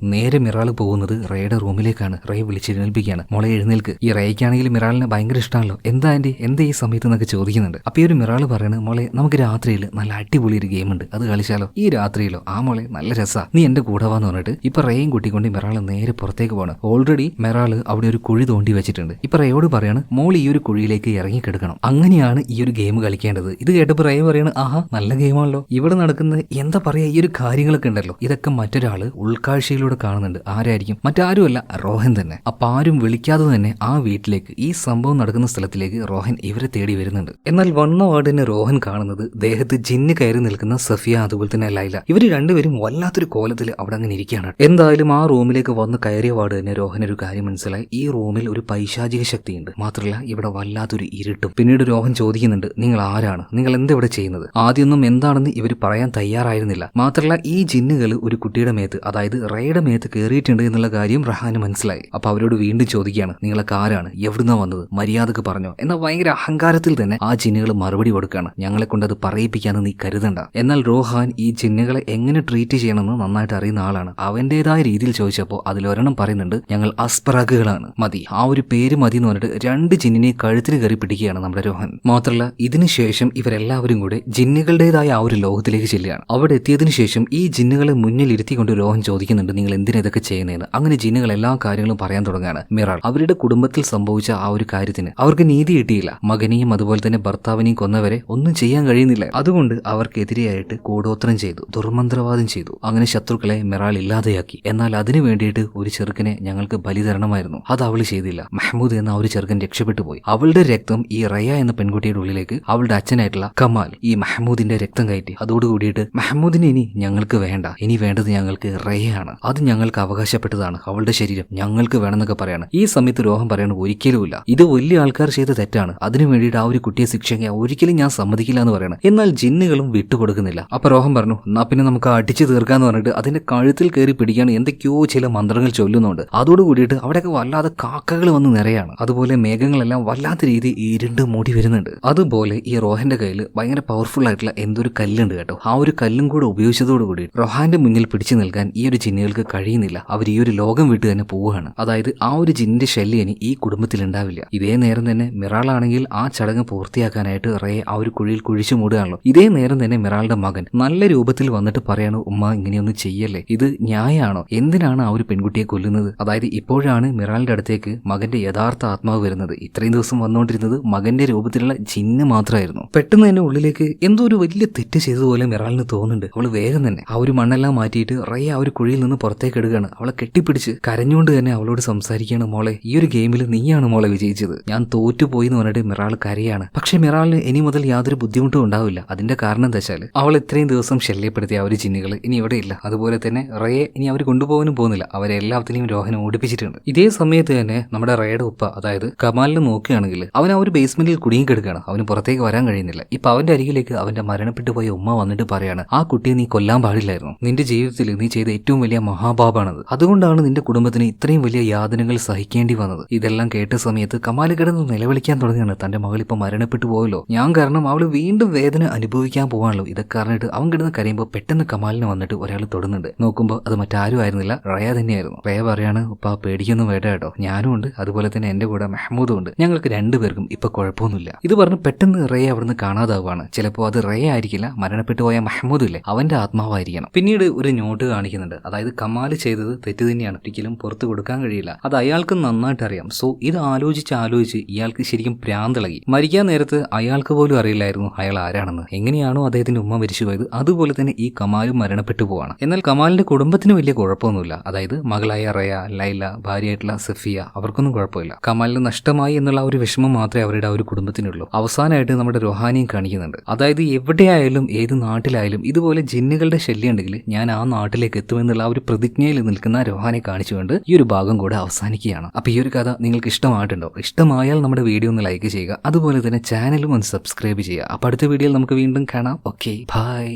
S1: നേരെ മിറാൾ പോകുന്നത് റയയുടെ റൂമിലേക്കാണ്. റയ വിളിച്ചെഴുന്നേൽപ്പിക്കുകയാണ്, മോളെ എഴുന്നേൽക്ക്. ഈ റയയ്ക്കാണെങ്കിൽ മിറാളിനെ ഭയങ്കര ഇഷ്ടമാണല്ലോ. എന്താ ആന്റി എന്താ ഈ സമയത്ത് എന്നൊക്കെ ചോദിക്കുന്നുണ്ട്. അപ്പൊ ഈ ഒരു മിറാൾ പറയണത്, മോളെ നമുക്ക് രാത്രിയിൽ നല്ല അടിപൊളി ഒരു ഗെയിം ഉണ്ട്, അത് കളിച്ചാലോ ഈ രാത്രിയിലോ? ആ മോളെ നല്ല രസാ, നീ എന്റെ കൂടെ വാന്ന് പറഞ്ഞിട്ട് ഇപ്പൊ റയയും കൂട്ടിക്കൊണ്ട് മിറാള് നേരെ പുറത്തേക്ക് പോകണം. ഓൾറെഡി മിറാള് അവിടെ ഒരു കുഴി തോണ്ടി വെച്ചിട്ടുണ്ട്. ഇപ്പൊ റയോട് പറയാണ്, മോൾ ഈ ഒരു കുഴിയിലേക്ക് ഇറങ്ങിക്കിടക്കണം. അങ്ങനെയാണ് ഈ ഒരു ഗെയിം കളിക്കേണ്ടത്. ഇത് കേട്ടപ്പോൾ റയ പറയാണ്, ആഹാ നല്ല ഗെയിമാണല്ലോ. ഇവിടെ നടക്കുന്ന എന്താ പറയാ ഈ ഒരു കാര്യങ്ങളൊക്കെ ഉണ്ടല്ലോ, ഇതൊക്കെ മറ്റൊരാള് ഉൾക്കാഴ്ചയിലൂടെ കാണുന്നുണ്ട്. ആരായിരിക്കും? മറ്റാരുമല്ല, റോഹൻ തന്നെ. അപ്പൊ ആരും വിളിക്കാതെ തന്നെ ആ വീട്ടിലേക്ക്, ഈ സംഭവം നടക്കുന്ന സ്ഥലത്തിലേക്ക് റോഹൻ ഇവരെ തേടി വരുന്നുണ്ട്. എന്നാൽ വന്ന വാർഡിനെ റോഹൻ കാണുന്നത് ദേഹത്ത് ജിന്ന് കയറി നിൽക്കുന്ന സഫിയ അതുപോലെ തന്നെ ലൈല. ഇവര് രണ്ടുപേരും വല്ലാത്തൊരു കോലത്തിൽ അവിടെ അങ്ങനെ ഇരിക്കുകയാണ്. എന്തായാലും ആ റൂമിലേക്ക് വന്ന് കയറിയ വാർഡ് തന്നെ രോഹൻ ഒരു കാര്യം മനസ്സിലായി, ഈ റൂമിൽ ഒരു പൈശാചിക ശക്തിയുണ്ട്. മാത്രമല്ല ഇവിടെ വല്ലാത്തൊരു ഇരുട്ടും. പിന്നീട് രോഹൻ ചോദിക്കുന്നുണ്ട്, നിങ്ങൾ ആരാണ്, നിങ്ങൾ എന്താ ഇവിടെ ചെയ്യുന്നത്? ആദ്യമൊന്നും എന്താണെന്ന് ഇവർ പറയാൻ തയ്യാറായിരുന്നില്ല. മാത്രമല്ല ഈ ജിന്നുകൾ ഒരു കുട്ടിയുടെ മേത്ത്, അതായത് റയയുടെ മേത്ത് കയറിയിട്ടുണ്ട് എന്നുള്ള കാര്യം റഹാന് മനസ്സിലായി. അപ്പൊ അവരോട് വീണ്ടും ചോദിക്കുകയാണ്, നിങ്ങളൊക്കെ ആരാണ്, എവിടുന്നാ വന്നത്, മര്യാദക്ക് പറഞ്ഞോ? എന്നാൽ ഭയങ്കര അഹങ്കാരത്തിൽ തന്നെ ആ ജിന്നുകൾ മറുപടി കൊടുക്കുകയാണ്, ഞങ്ങളെ കൊണ്ട് അത് പറയിപ്പിക്കാന്ന് നീ കരുതണ്ട. എന്നാൽ റോഹാൻ ഈ ജിന്നുകളെ എങ്ങനെ ട്രീറ്റ് ചെയ്യണമെന്ന് നന്നായിട്ട് അറിയുന്ന ആളാണ്. അവന്റേതായ രീതിയിൽ ചോദിച്ചപ്പോൾ അതിലൊരെണ്ണം പറയുന്നുണ്ട്, ഞങ്ങൾ അസ്പറാഗുകളാണ്, മതി, ആ ഒരു പേര് മതി എന്ന് പറഞ്ഞിട്ട് രണ്ട് ജിന്നിനെ കഴുത്തിന് കയറി പിടിക്കുകയാണ് നമ്മുടെ രോഹൻ. മാത്രമല്ല ഇതിനുശേഷം ഇവരെല്ലാവരും കൂടെ ജിന്നുകളുടേതായ ആ ഒരു ലോകത്തിലേക്ക് ചെല്ലുകയാണ്. അവിടെ എത്തിയതിനു ശേഷം ഈ ജിന്നുകളെ മുന്നിൽ ഇരുത്തിക്കൊണ്ട് രോഹൻ ചോദിക്കുന്നുണ്ട്, നിങ്ങൾ എന്തിനാ ഇതൊക്കെ ചെയ്യുന്നതെന്ന്. അങ്ങനെ ജിന്നുകൾ എല്ലാ കാര്യങ്ങളും പറയാൻ തുടങ്ങുകയാണ്. മിറാൾ അവരുടെ കുടുംബത്തിൽ സംഭവിച്ച ആ ഒരു കാര്യത്തിന് അവർക്ക് നീതി കിട്ടിയില്ല. മകനെയും അതുപോലെ തന്നെ ഭർത്താവിനെയും കൊന്നവരെ ഒന്നും ചെയ്യാൻ കഴിയുന്നില്ല. അതുകൊണ്ട് അവർക്കെതിരെയായിട്ട് കൂടോത്രം ചെയ്തു, ദുർമന്ത്രവാദം ചെയ്തു. അങ്ങനെ ശത്രുക്കളെ മിറാൾ ഇല്ലാതെയാക്കി. എന്നാൽ അതിനു വേണ്ടിയിട്ട് ഒരു ചെറുക്കനെ ഞങ്ങൾക്ക് ബലി തരണമായിരുന്നു. അത് അവൾ ചെയ്തില്ല. മെഹ്മൂദ് എന്ന ഒരു ചെറുക്കൻ രക്ഷപ്പെട്ടു പോയി. അവളുടെ രക്തം ഈ റയ എന്ന പെൺകുട്ടിയുടെ ഉള്ളിലേക്ക് അവളുടെ അച്ഛനായിട്ടുള്ള കമാൽ ഈ മെഹ്മൂദിന്റെ രക്തം കയറ്റി. അതോടുകൂടിയിട്ട് മെഹ്മൂദിനെ ഇനി ഞങ്ങൾക്ക് വേണ്ട, ഇനി വേണ്ടത് ഞങ്ങൾക്ക് റയയാണ്, അത് ഞങ്ങൾക്ക് അവകാശപ്പെട്ടതാണ്, അവളുടെ ശരീരം ഞങ്ങൾക്ക് വേണമെന്നൊക്കെ പറയാണ്. ഈ സമയത്ത് രോഹൻ പറയാണ്, ഒരിക്കലുമില്ല, ഇത് വലിയ ആൾക്കാർ ചെയ്ത തെറ്റാണ്, അതിനു വേണ്ടിയിട്ട് ആ ഒരു കുട്ടിയെ ശിക്ഷിക്കാൻ ഒരിക്കലും ഞാൻ സമ്മതിക്കില്ല എന്ന് പറയണം. എന്നാൽ ജിന്നുകളും വിട്ടുകൊടുക്കുന്നില്ല. അപ്പൊ രോഹൻ പറഞ്ഞു, എന്നാ പിന്നെ നമുക്ക് അടിച്ചു തീർക്കാന്ന് പറഞ്ഞിട്ട് അതിന്റെ കഴുത്തിൽ കയറി പിടിക്കാൻ എന്തൊക്കെയോ ചില മന്ത്രങ്ങൾ ചൊല്ലുന്നുണ്ട്. അതോടുകൂടിയിട്ട് അവിടെയൊക്കെ വല്ലാതെ കാക്കകൾ വന്ന് നിറയാണ്. അതുപോലെ മേഘങ്ങളെല്ലാം വല്ലാത്ത രീതി ഇരുണ്ട് മൂടി വരുന്നുണ്ട്. അതുപോലെ ഈ റോഹന്റെ കയ്യിൽ ഭയങ്കര പവർഫുൾ ആയിട്ടുള്ള എന്തൊരു കല്ലുണ്ട് കേട്ടോ. ആ ഒരു കല്ലും കൂടെ ഉപയോഗിച്ചതോടുകൂടി റോഹാന്റെ മുന്നിൽ പിടിച്ചു നിൽക്കാൻ ഈ ഒരു ജിന്നുകൾക്ക് കഴിയുന്നില്ല. അവർ ഈ ഒരു ലോകം വിട്ട് തന്നെ പോവുകയാണ്. അതായത് ആ ഒരു ജിന്നിന്റെ ശല്യം ഇനി ഈ കുടുംബത്തിൽ ഉണ്ടാവില്ല. ഇതേ നേരം തന്നെ മിറാളാണെങ്കിൽ ആ ചടങ്ങ് പൂർത്തിയാക്കാനായിട്ട് റേ ആ ഒരു കുഴിയിൽ കുഴിച്ചു മൂടുകയാണല്ലോ. ഇതേ നേരം തന്നെ മിറാളുടെ മകൻ നല്ല രൂപത്തിൽ വന്നിട്ട് പറയാണ്, ഉമ്മ ഇങ്ങനെയൊന്നും ചെയ്യല്ലേ, ഇത് ന്യായമാണോ, എന്തിനാണ് ആ ഒരു പെൺകുട്ടിയെ കൊല്ലുന്നത്? അതായത് ഇപ്പോഴാണ് മിറാളിന്റെ അടുത്തേക്ക് മകന്റെ യഥാർത്ഥ ആത്മാവ് വരുന്നത്. ഇത്രയും ദിവസം വന്നുകൊണ്ടിരുന്നത് മകന്റെ രൂപത്തിലുള്ള ജിന്ന് മാത്രമായിരുന്നു. പെട്ടെന്ന് തന്നെ ഉള്ളിലേക്ക് എന്തോ ഒരു വലിയ തെറ്റ് ചെയ്തതുപോലെ മിറാളിന് തോന്നുന്നുണ്ട്. അവള് വേഗം തന്നെ ആ ഒരു മണ്ണെല്ലാം മാറ്റിയിട്ട് റേ ആ ഒരു കുഴിയിൽ നിന്ന് പുറത്തേക്ക് എടുക്കുകയാണ്. അവളെ കെട്ടിപ്പിടിച്ച് കരഞ്ഞുകൊണ്ട് തന്നെ അവളോട് സംസാരിക്കുകയാണ്, മോളെ ഈ ഒരു ഗെയിമിൽ നീയാണ് മോളെ വിജയിച്ചത്, ഞാൻ തോറ്റുപോയി എന്ന് പറഞ്ഞിട്ട് മിറാൾ കരയാണ്. പക്ഷെ മിറാളിന് ഇനി മുതൽ യാതൊരു ബുദ്ധിമുട്ടും ഉണ്ടാവില്ല. അതിന്റെ കാരണം എന്താ വെച്ചാൽ അവൾ ഇത്രയും ദിവസം ശല്യപ്പെടുത്തിയ ആ ഒരു ജിന്നുകൾ ഇനി ഇവിടെ ഇല്ല. അതുപോലെ തന്നെ റേയെ ഇനി അവർ കൊണ്ടുപോകാനും പോകുന്നില്ല. അവരെ എല്ലാത്തിനെയും രോഹനെ ഓടിപ്പിച്ചിട്ടുണ്ട്. ഇതേ സമയത്ത് തന്നെ നമ്മുടെ റേയുടെ ഉപ്പ അതായത് കമാലിനെ നോക്കുകയാണെങ്കിൽ അവൻ ആ ഒരു ബേസ്മെന്റിൽ കുടുങ്ങിക്കിടക്കുകയാണ്. അവന് പുറത്തേക്ക് വരാൻ കഴിയുന്നില്ല. ഇപ്പൊ അവന്റെ അരികിലേക്ക് അവന്റെ മരണപ്പെട്ടു പോയ ഉമ്മ വന്നിട്ട് പറയാണ്, ആ കുട്ടിയെ നീ കൊല്ലാൻ പാടില്ലായിരുന്നു, നിന്റെ ജീവിതത്തിൽ നീ ചെയ്ത ഏറ്റവും വലിയ മഹാപാപാണത്, അതുകൊണ്ടാണ് നിന്റെ കുടുംബത്തിന് ഇത്രയും വലിയ യാതനകൾ സഹിക്കേണ്ടി വന്നത്. ഇതെല്ലാം കേട്ട സമയത്ത് കമാൽ കിടന്ന് നിലവിളിക്കാൻ തുടങ്ങുകയാണ്, തന്റെ മകൾ ഇപ്പൊ മരണപ്പെട്ടു പോയല്ലോ, ഞാൻ കാരണം അവള് വീണ്ടും വേദന അനുഭവിക്കാൻ പോവാണല്ലോ. ഇതൊക്കെ പറഞ്ഞിട്ട് അവൻ കിടന്ന് കരയുമ്പോൾ പെട്ടെന്ന് കമാലിനെ ഇങ്ങനെ വന്നിട്ട് ഒരാൾ തൊടുന്നുണ്ട്. നോക്കുമ്പോൾ അത് മറ്റാരും ആയിരുന്നില്ല, റയ തന്നെയായിരുന്നു. റയ പറയാണ്, ഉപ്പ പേടിക്കൊന്നും വേണ്ട കേട്ടോ, ഞാനും ഉണ്ട്, അതുപോലെ തന്നെ എന്റെ കൂടെ മെഹ്മൂദും ഉണ്ട്, ഞങ്ങൾക്ക് രണ്ടുപേർക്കും ഇപ്പൊ കുഴപ്പമൊന്നുമില്ല. ഇത് പറഞ്ഞ് പെട്ടെന്ന് റയ അവിടുന്ന് കാണാതാവുകയാണ്. ചിലപ്പോൾ അത് റയ ആയിരിക്കില്ല, മരണപ്പെട്ടു പോയ മെഹ്മൂദ് ഇല്ലേ അവന്റെ ആത്മാവായിരിക്കണം. പിന്നീട് ഒരു നോട്ട് കാണിക്കുന്നുണ്ട്. അതായത് കമാൽ ചെയ്തത് തെറ്റ് തന്നെയാണ്, ഒരിക്കലും പുറത്ത് കൊടുക്കാൻ കഴിയില്ല, അത് അയാൾക്ക് നന്നായിട്ട് അറിയാം. സോ ഇത് ആലോചിച്ച് ഇയാൾക്ക് ശരിക്കും ഭ്രാന്തിളകി. മരിക്കാൻ നേരത്ത് അയാൾക്ക് പോലും അറിയില്ലായിരുന്നു അയാൾ ആരാണെന്ന്. എങ്ങനെയാണോ അദ്ദേഹത്തിന്റെ ഉമ്മ മരിച്ചു പോയത് അതുപോലെ തന്നെ ഈ കമാലും മരണപ്പെട്ടു പോവാണ്. എന്നാൽ കമാലിന്റെ കുടുംബത്തിന് വലിയ കുഴപ്പമൊന്നുമില്ല. അതായത് മകളായ റയ, ലൈല, ഭാര്യയായിട്ടുള്ള സഫിയ, അവർക്കൊന്നും കുഴപ്പമില്ല. കമാലിന് നഷ്ടമായി എന്നുള്ള ഒരു വിഷമം മാത്രമേ അവരുടെ ആ ഒരു കുടുംബത്തിനുള്ളൂ. അവസാനമായിട്ട് നമ്മുടെ രോഹാനിയും കാണിക്കുന്നുണ്ട്. അതായത് എവിടെയായാലും ഏത് നാട്ടിലായാലും ഇതുപോലെ ജിന്നുകളുടെ ശല്യം ഉണ്ടെങ്കിൽ ഞാൻ ആ നാട്ടിലേക്ക് എത്തുമെന്നുള്ള ആ ഒരു പ്രതിജ്ഞയിൽ നിൽക്കുന്ന രോഹാനെ കാണിച്ചുകൊണ്ട് ഈ ഒരു ഭാഗം കൂടെ അവസാനിക്കുകയാണ്. അപ്പോൾ ഈ ഒരു കഥ നിങ്ങൾക്ക് ഇഷ്ടമായിട്ടുണ്ടോ? ഇഷ്ടമായാൽ നമ്മുടെ വീഡിയോ ഒന്ന് ലൈക്ക് ചെയ്യുക, അതുപോലെ തന്നെ ചാനലും ഒന്ന് സബ്സ്ക്രൈബ് ചെയ്യുക. അപ്പോൾ അടുത്ത വീഡിയോയിൽ നമുക്ക് വീണ്ടും കാണാം. Okay, by.